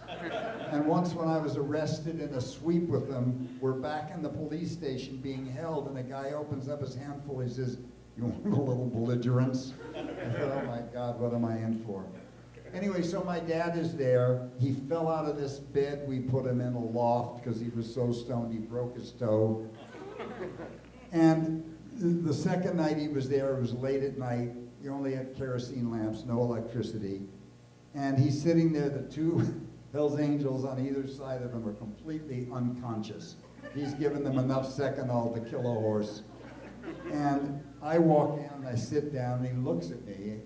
And once when I was arrested in a sweep with them, we're back in the police station being held, and a guy opens up his handful, he says, "You want a little belligerence?" I thought, oh my God, what am I in for? Anyway, so my dad is there. He fell out of this bed. We put him in a loft because he was so stoned he broke his toe. And the second night he was there, it was late at night. You only had kerosene lamps, no electricity. And he's sitting there, the two Hell's Angels on either side of him are completely unconscious. He's given them enough seconal to kill a horse. And I walk in and I sit down and he looks at me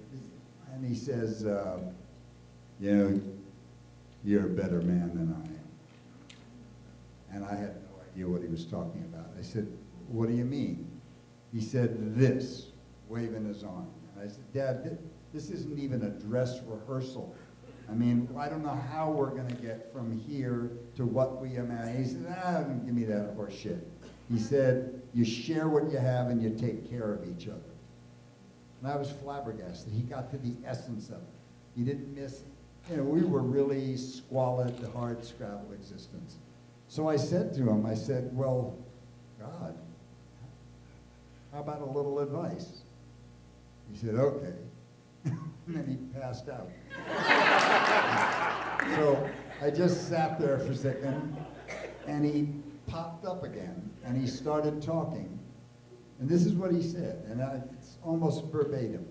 and he says, you know, you're a better man than I am. And I had no idea what he was talking about. I said, what do you mean? He said, this, waving his arm. I said, Dad, this isn't even a dress rehearsal. I mean, I don't know how we're going to get from here to what we imagine. He said, don't give me that horse shit. He said, you share what you have and you take care of each other. And I was flabbergasted. He got to the essence of it. He didn't miss, you know, we were really squalid, hard scrabble existence. So I said to him, I said, well, God, how about a little advice? He said, okay. And then he passed out. So I just sat there for a second, and he popped up again, and he started talking. And this is what he said, and it's almost verbatim.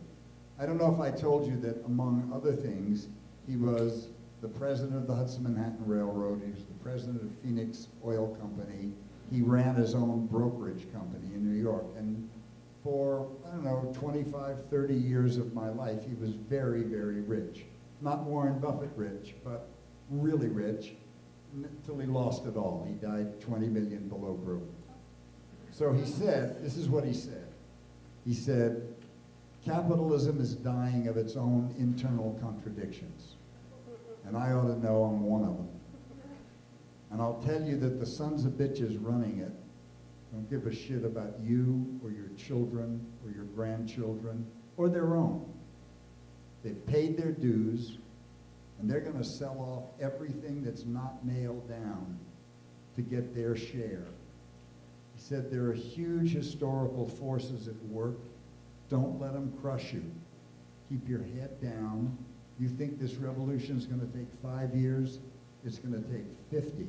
I don't know if I told you that, among other things, he was the president of the Hudson Manhattan Railroad. He was the president of Phoenix Oil Company. He ran his own brokerage company in New York. And for, I don't know, 25, 30 years of my life, he was very, very rich. Not Warren Buffett rich, but really rich, until he lost it all. He died 20 million below broke. So he said, this is what he said. He said, capitalism is dying of its own internal contradictions. And I ought to know I'm one of them. And I'll tell you that the sons of bitches running it don't give a shit about you or your children or your grandchildren or their own. They've paid their dues, and they're going to sell off everything that's not nailed down to get their share. He said there are huge historical forces at work. Don't let them crush you. Keep your head down. You think this revolution is going to take 5 years? It's going to take 50.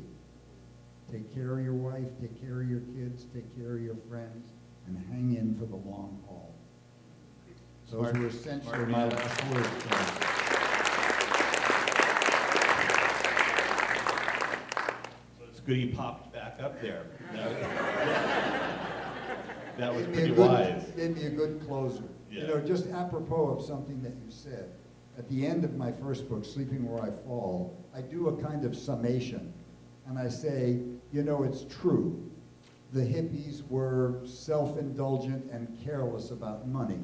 Take care of your wife, take care of your kids, take care of your friends, and hang in for the long haul. Those were essentially my last words. So it's good he popped back up there. That was Gave me pretty a good- wise. Gave me a good closer. Yeah. You know, just apropos of something that you said, at the end of my first book, Sleeping Where I Fall, I do a kind of summation. And I say, you know, it's true. The hippies were self-indulgent and careless about money.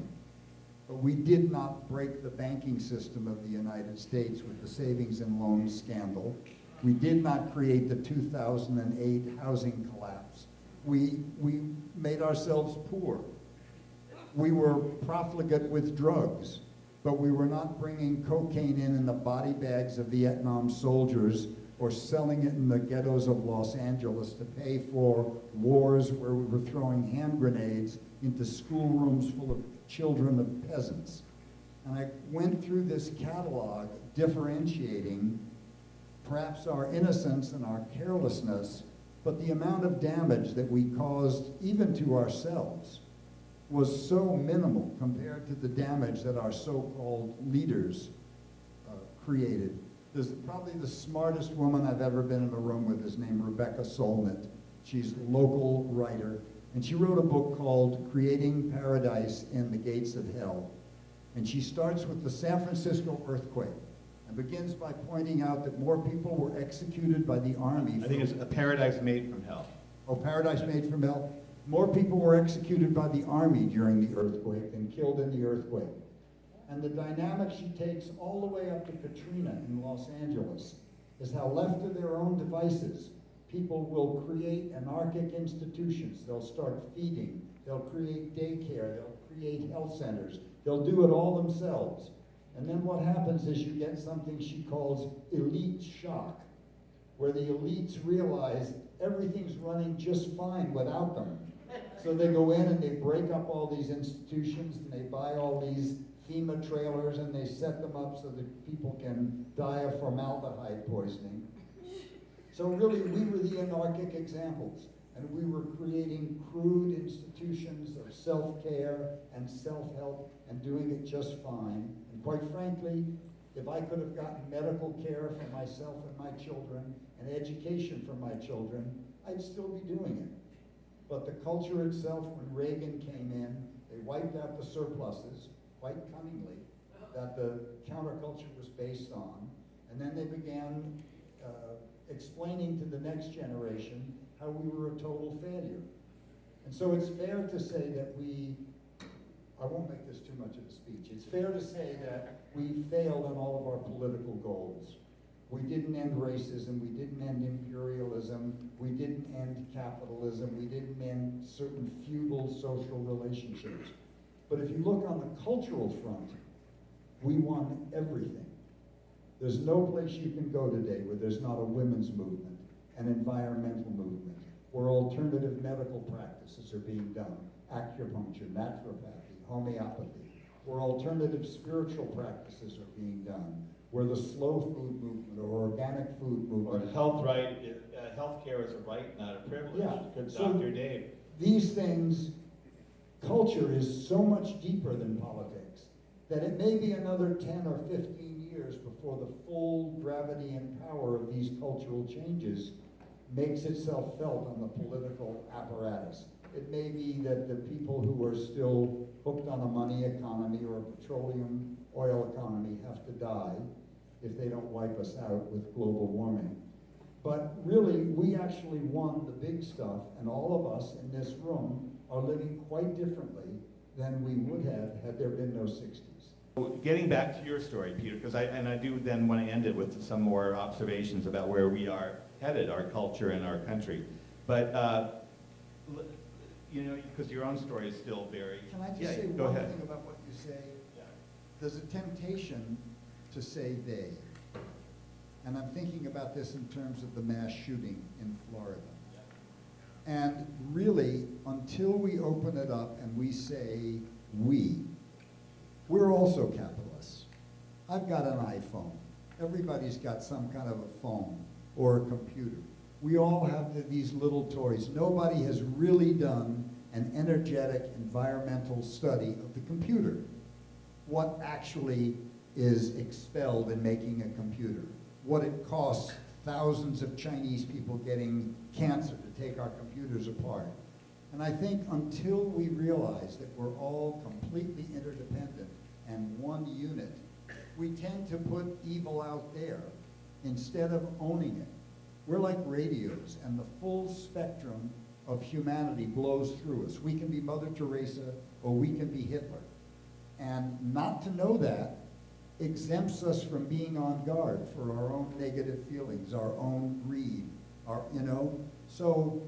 But we did not break the banking system of the United States with the savings and loans scandal. We did not create the 2008 housing collapse. We made ourselves poor. We were profligate with drugs, but we were not bringing cocaine in the body bags of Vietnam soldiers or selling it in the ghettos of Los Angeles to pay for wars where we were throwing hand grenades into schoolrooms full of children of peasants. And I went through this catalog differentiating perhaps our innocence and our carelessness, but the amount of damage that we caused even to ourselves was so minimal compared to the damage that our so-called leaders created. There's probably the smartest woman I've ever been in a room with is named Rebecca Solnit. She's a local writer, and she wrote a book called Creating Paradise in the Gates of Hell. And she starts with the San Francisco earthquake and begins by pointing out that more people were executed by the army. I think it's A Paradise Made from Hell. Oh, Paradise Made from Hell. More people were executed by the army during the earthquake than killed in the earthquake. And the dynamic she takes all the way up to Katrina in Los Angeles is how left to their own devices, People will create anarchic institutions. They'll start feeding. They'll create daycare. They'll create health centers. They'll do it all themselves. And then what happens is you get something she calls elite shock, where the elites realize everything's running just fine without them. So they go in and they break up all these institutions and they buy all these FEMA trailers and they set them up so that people can die of formaldehyde poisoning. So really, we were the anarchic examples, and we were creating crude institutions of self-care and self-help and doing it just fine. And quite frankly, if I could have gotten medical care for myself and my children and education for my children, I'd still be doing it. But the culture itself, when Reagan came in, they wiped out the surpluses, quite cunningly, that the counterculture was based on, and then they began explaining to the next generation how we were a total failure. And so it's fair to say that I won't make this too much of a speech, it's fair to say that we failed on all of our political goals. We didn't end racism, we didn't end imperialism, we didn't end capitalism, we didn't end certain feudal social relationships. But if you look on the cultural front, we won everything. There's no place you can go today where there's not a women's movement, an environmental movement, where alternative medical practices are being done, acupuncture, naturopathy, homeopathy, where alternative spiritual practices are being done, where the slow food movement or organic food Or movement. healthcare is a right, not a privilege. Yeah. Good So Dr. Dave. these things, culture is so much deeper than politics that it may be another 10 or 15 years before the full gravity and power of these cultural changes makes itself felt on the political apparatus. It may be that the people who are still hooked on a money economy or a petroleum oil economy have to die if they don't wipe us out with global warming. But really, we actually won the big stuff, and all of us in this room are living quite differently than we would have had there been no 60s. Getting back to your story, Peter, because I do then want to end it with some more observations about where we are headed, our culture and our country. But, you know, because your own story is still very... Can I just say go one ahead. thing about what you say? Yeah. There's a temptation to say they. And I'm thinking about this in terms of the mass shooting in Florida. And really, until we open it up and we say we're also capitalists. I've got an iPhone. Everybody's got some kind of a phone or a computer. We all have these little toys. Nobody has really done an energetic environmental study of the computer. What actually is expelled in making a computer? What it costs thousands of Chinese people getting cancer to take our computers apart. And I think until we realize that we're all completely interdependent and one unit, we tend to put evil out there instead of owning it. We're like radios, and the full spectrum of humanity blows through us. We can be Mother Teresa or we can be Hitler. And not to know that exempts us from being on guard for our own negative feelings, our own greed, So,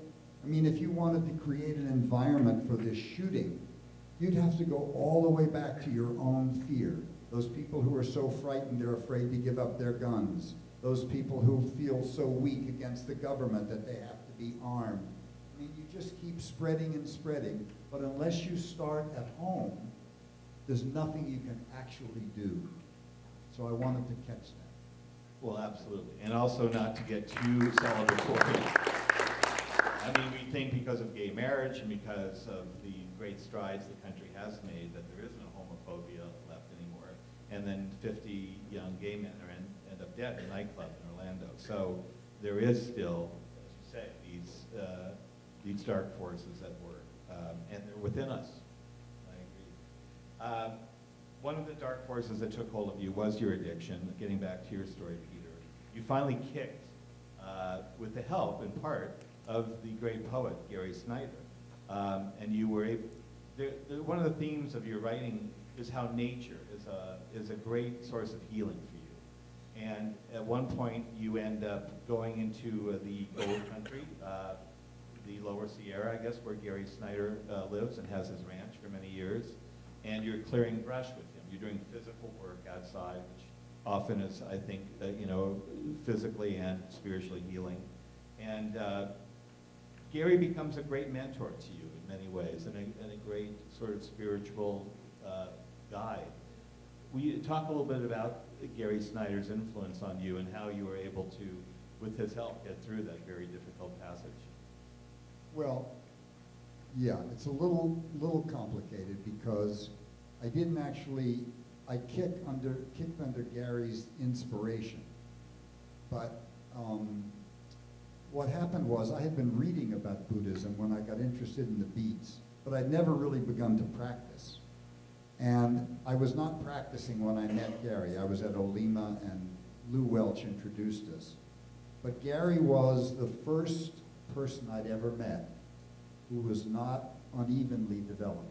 I mean, if you wanted to create an environment for this shooting, you'd have to go all the way back to your own fear. Those people who are so frightened they're afraid to give up their guns. Those people who feel so weak against the government that they have to be armed. I mean, you just keep spreading and spreading, but unless you start at home, there's nothing you can actually do. So I wanted to catch that. Well, absolutely. And also not to get too celebratory. I mean, we think because of gay marriage and because of the great strides the country has made that there isn't homophobia left anymore. And then 50 young gay men end up dead in a nightclub in Orlando. So there is still, as you say, these dark forces at work. And they're within us. I agree. One of the dark forces that took hold of you was your addiction. Getting back to your story, Peter, you finally kicked, with the help, in part, of the great poet Gary Snyder, and you were able. One of the themes of your writing is how nature is a great source of healing for you, And at one point, you end up going into the gold country, the Lower Sierra, I guess, where Gary Snyder lives and has his ranch for many years. And you're clearing brush with him. You're doing physical work outside, which often is, I think, physically and spiritually healing. And Gary becomes a great mentor to you in many ways, and a great sort of spiritual guide. Will you talk a little bit about Gary Snyder's influence on you and how you were able to, with his help, get through that very difficult passage? Well, yeah, it's a little complicated because I didn't actually, I kicked under Gary's inspiration. But what happened was I had been reading about Buddhism when I got interested in the beats, but I'd never really begun to practice. And I was not practicing when I met Gary. I was at Olima and Lou Welch introduced us. But Gary was the first person I'd ever met who was not unevenly developed.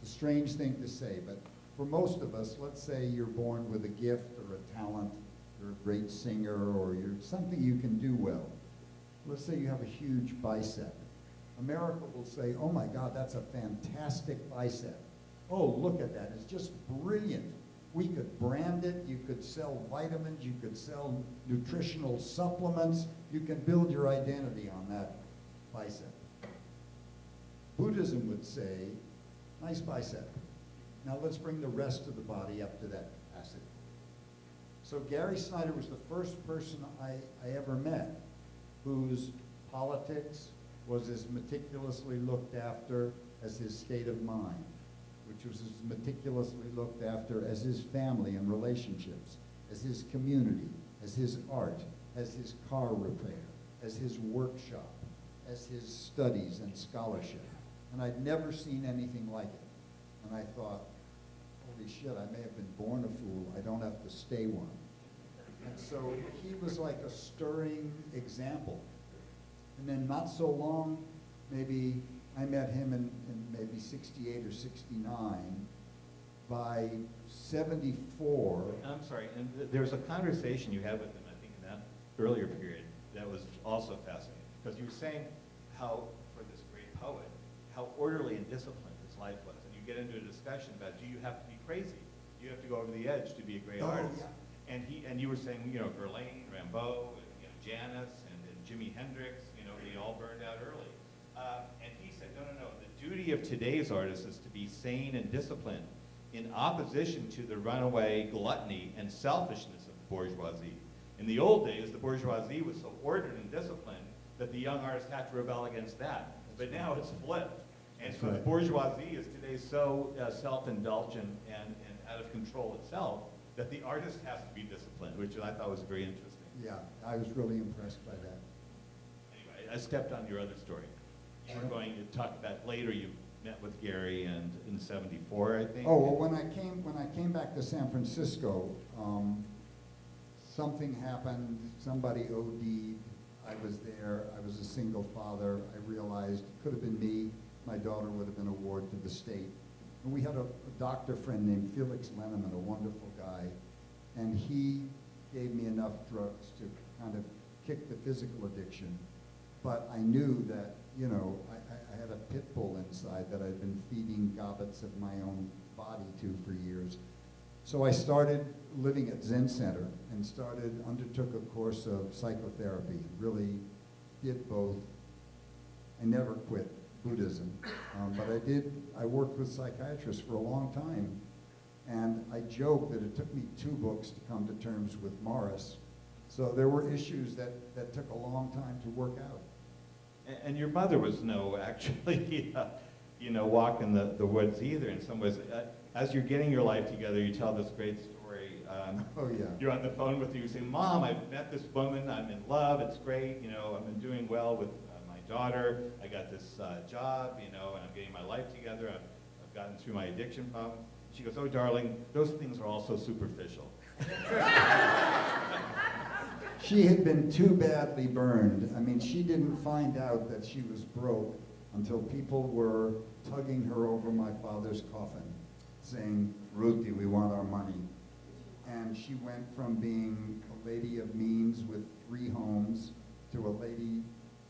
It's a strange thing to say, but for most of us, let's say you're born with a gift or a talent, you're a great singer, or you're something you can do well. Let's say you have a huge bicep. America will say, oh my God, that's a fantastic bicep. Oh, look at that, it's just brilliant. We could brand it, you could sell vitamins, you could sell nutritional supplements, you can build your identity on that bicep. Buddhism would say, nice bicep. Now let's bring the rest of the body up to that capacity. So Gary Snyder was the first person I ever met whose politics was as meticulously looked after as his state of mind, which was as meticulously looked after as his family and relationships, as his community, as his art, as his car repair, as his workshop, as his studies and scholarship. And I'd never seen anything like it. And I thought, holy shit, I may have been born a fool. I don't have to stay one. And so he was like a stirring example. And then not so long, maybe I met him in maybe 68 or 69. By 74. I'm sorry, and there was a conversation you had with him, I think, in that earlier period that was also fascinating. Because you were saying how, for this great poet, how orderly and disciplined his life was. And you get into a discussion about, do you have to be crazy? Do you have to go over the edge to be a great artist? Yeah. And you were saying, Verlaine, Rimbaud, and Janis, and Jimi Hendrix, they all burned out early. And he said, no. The duty of today's artists is to be sane and disciplined in opposition to the runaway gluttony and selfishness of the bourgeoisie. In the old days, the bourgeoisie was so ordered and disciplined that the young artist had to rebel against that. But now it's flipped. And so the bourgeoisie is today so self-indulgent and out of control itself that the artist has to be disciplined, which I thought was very interesting. Yeah, I was really impressed by that. Anyway, I stepped on your other story. You were going to talk about later. You met with Gary and in '74, I think. Oh well, when I came back to San Francisco, something happened. Somebody OD'd. I was there. I was a single father. I realized it could have been me. My daughter would have been a ward to the state. And we had a doctor friend named Felix Lenneman, a wonderful guy, and he gave me enough drugs to kind of kick the physical addiction. But I knew that, I had a pit bull inside that I'd been feeding gobbets of my own body to for years. So I started living at Zen Center and undertook a course of psychotherapy, really did both. I never quit Buddhism, but I worked with psychiatrists for a long time. And I joke that it took me 2 books to come to terms with Morris. So there were issues that took a long time to work out. And your mother was actually, walk in the woods either in some ways. As you're getting your life together, you tell this great story. Oh yeah. You're on the phone with you saying, Mom, I've met this woman, I'm in love, it's great, I've been doing well with my daughter, I got this job, and I'm getting my life together, I've gotten through my addiction problem. She goes, oh darling, those things are all so superficial. She had been too badly burned. I mean, she didn't find out that she was broke until people were tugging her over my father's coffin, saying, Ruthie, we want our money. and she went from being a lady of means with 3 homes to a lady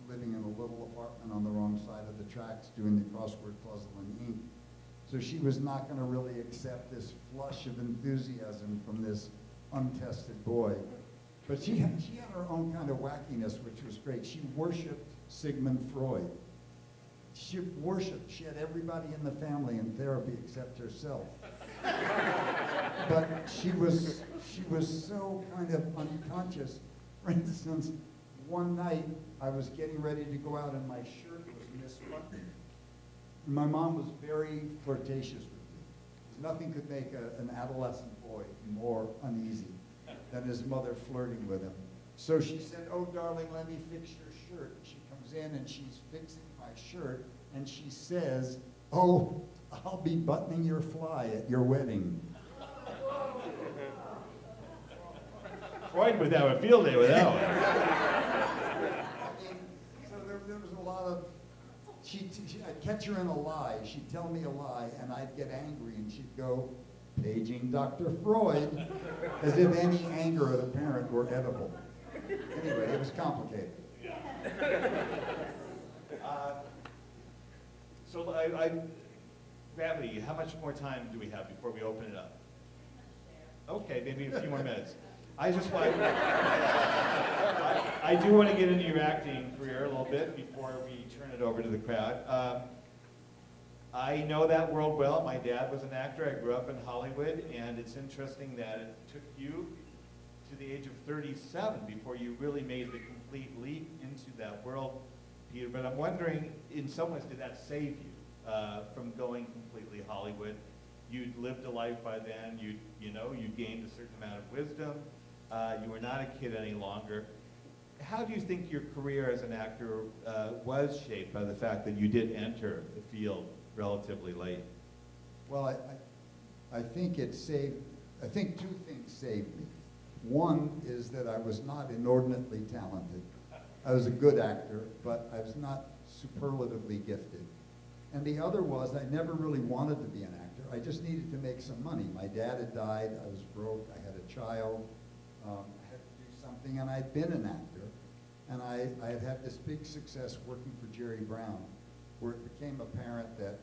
living in a little apartment on the wrong side of the tracks doing the crossword puzzle in ink. So she was not going to really accept this flush of enthusiasm from this untested boy. But she had her own kind of wackiness, which was great. She worshipped Sigmund Freud. She had everybody in the family in therapy except herself. But she was so kind of unconscious. For instance, one night I was getting ready to go out and my shirt was misbuttoned. My mom was very flirtatious with me. Nothing could make an adolescent boy more uneasy than his mother flirting with him. So she said, "Oh, darling, let me fix your shirt." She comes in and she's fixing my shirt, and she says, "Oh, I'll be buttoning your fly at your wedding." Freud would have a field day with that one. So there was a lot of, I'd catch her in a lie. She'd tell me a lie, and I'd get angry, and she'd go, "Paging Dr. Freud," as if any anger at a parent were edible. Anyway, it was complicated. So Gravity, how much more time do we have before we open it up? Okay, maybe a few more minutes. I do want to get into your acting career a little bit before we turn it over to the crowd. I know that world well. My dad was an actor. I grew up in Hollywood, and it's interesting that it took you to the age of 37 before you really made the complete leap into that world, Peter. But I'm wondering, in some ways, did that save you from going completely Hollywood? You'd lived a life by then. You gained a certain amount of wisdom. You were not a kid any longer. How do you think your career as an actor was shaped by the fact that you did enter the field relatively late? Well, I think it saved, I think 2 things saved me. One is that I was not inordinately talented. I was a good actor, but I was not superlatively gifted. And the other was I never really wanted to be an actor. I just needed to make some money. My dad had died, I was broke, I had a child, I had to do something, and I'd been an actor. And I had had this big success working for Jerry Brown, where it became apparent that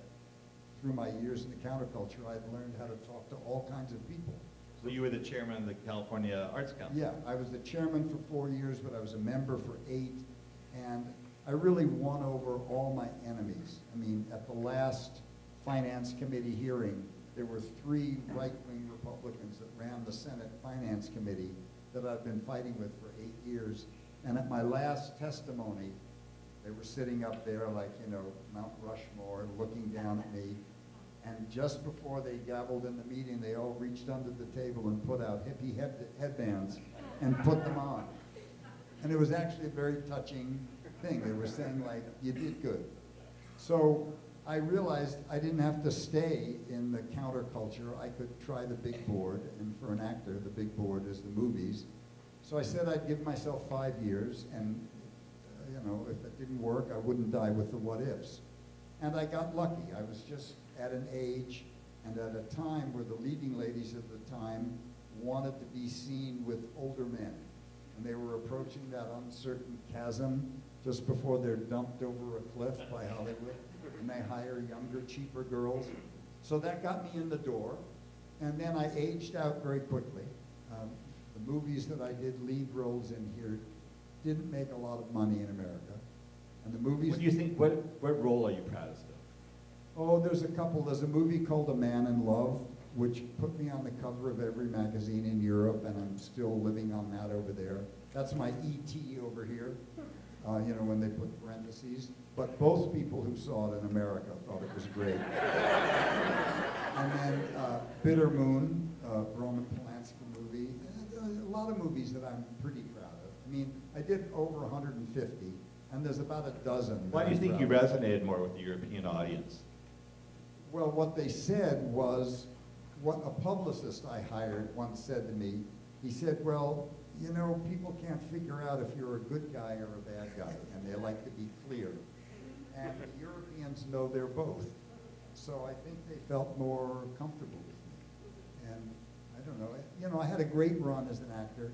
through my years in the counterculture, I'd learned how to talk to all kinds of people. So you were the chairman of the California Arts Council? Yeah, I was the chairman for 4 years, but I was a member for 8, and I really won over all my enemies. I mean, at the last Finance Committee hearing, there were 3 right-wing Republicans that ran the Senate Finance Committee that I've been fighting with for 8 years. And at my last testimony, they were sitting up there like, Mount Rushmore, looking down at me. And just before they gavelled in the meeting, they all reached under the table and put out hippie headbands and put them on. And it was actually a very touching thing. They were saying, like, you did good. So I realized I didn't have to stay in the counterculture. I could try the big board. And for an actor, the big board is the movies. So I said I'd give myself 5 years, and if it didn't work, I wouldn't die with the what ifs. And I got lucky. I was just at an age and at a time where the leading ladies of the time wanted to be seen with older men. And they were approaching that uncertain chasm just before they're dumped over a cliff by Hollywood, and they hire younger, cheaper girls. So that got me in the door, and then I aged out very quickly. The movies that I did lead roles in here didn't make a lot of money in America. And the movies... What do you think, what role are you proudest of? Oh, there's a couple. There's a movie called A Man in Love, which put me on the cover of every magazine in Europe, and I'm still living on that over there. That's my E.T. over here, when they put parentheses. But both people who saw it in America thought it was great. And then Bitter Moon, Roman Polanski movie. A lot of movies that I'm pretty proud of. I mean, I did over 150, and there's about a dozen. Why do you think you resonated more with the European audience? Well, what they said was, what a publicist I hired once said to me, he said, well, people can't figure out if you're a good guy or a bad guy, and they like to be clear. And the Europeans know they're both. So I think they felt more comfortable with me. And I don't know. You know, I had a great run as an actor.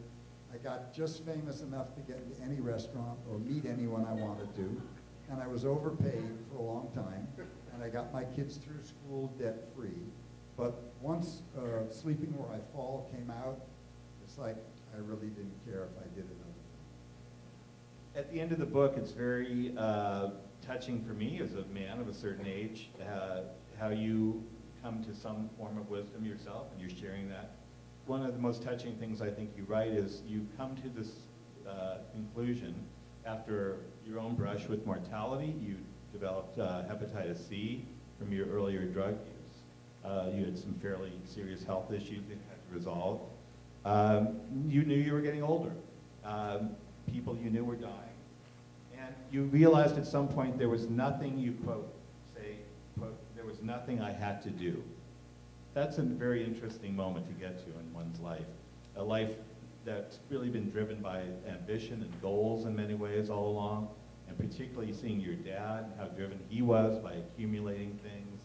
I got just famous enough to get into any restaurant or meet anyone I wanted to, and I was overpaid for a long time, and I got my kids through school debt-free. But once Sleeping Where I Fall came out, it's like I really didn't care if I did another film. At the end of the book, it's very touching for me as a man of a certain age, how you come to some form of wisdom yourself, and you're sharing that. One of the most touching things I think you write is you come to this conclusion after your own brush with mortality. You developed hepatitis C from your earlier drug use. You had some fairly serious health issues that you had to resolve. You knew you were getting older. People you knew were dying. And you realized at some point there was nothing, you quote, there was nothing I had to do. That's a very interesting moment to get to in one's life. A life that's really been driven by ambition and goals in many ways all along, and particularly seeing your dad, how driven he was by accumulating things.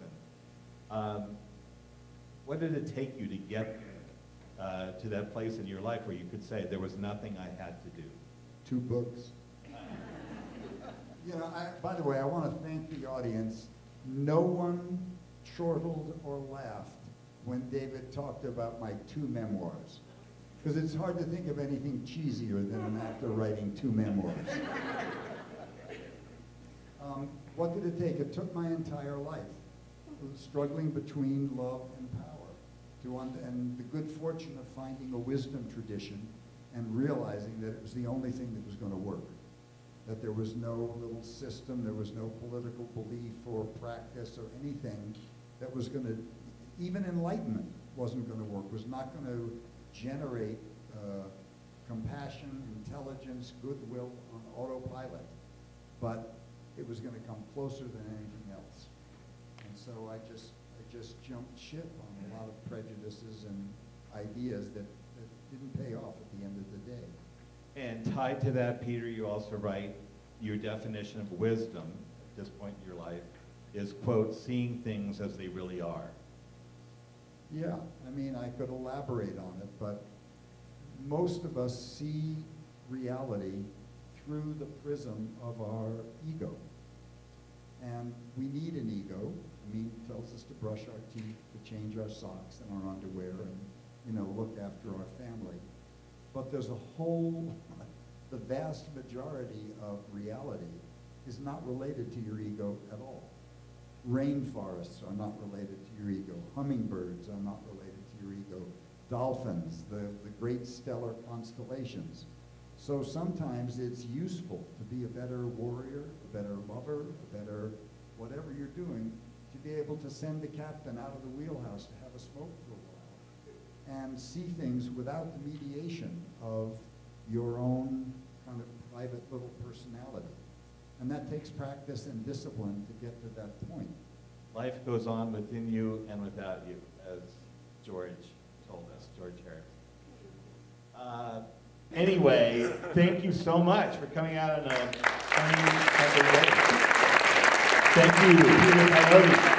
And what did it take you to get to that place in your life where you could say, there was nothing I had to do? 2 books. You know, by the way, I want to thank the audience. No one chortled or laughed when David talked about my 2 memoirs. Because it's hard to think of anything cheesier than an actor writing 2 memoirs. What did it take? It took my entire life, struggling between love and power, and the good fortune of finding a wisdom tradition and realizing that it was the only thing that was going to work. That there was no little system, there was no political belief or practice or anything that was going to, even enlightenment wasn't going to work, was not going to generate compassion, intelligence, goodwill on autopilot. But it was going to come closer than anything else. And so I just jumped ship on a lot of prejudices and ideas that didn't pay off at the end of the day. And tied to that, Peter, you also write your definition of wisdom at this point in your life is, quote, seeing things as they really are. Yeah, I mean, I could elaborate on it, but most of us see reality through the prism of our ego. And we need an ego. I mean, it tells us to brush our teeth, to change our socks and our underwear, and, you know, look after our family. But there's the vast majority of reality is not related to your ego at all. Rainforests are not related to your ego. Hummingbirds are not related to your ego. Dolphins, the great stellar constellations. So sometimes it's useful to be a better warrior, a better lover, a better whatever you're doing, to be able to send the captain out of the wheelhouse to have a smoke for a while and see things without the mediation of your own kind of private little personality. And that takes practice and discipline to get to that point. Life goes on within you and without you, as George told us, George Harris. Anyway, thank you so much for coming out on a sunny Sunday day. Thank you, Peter Coyote.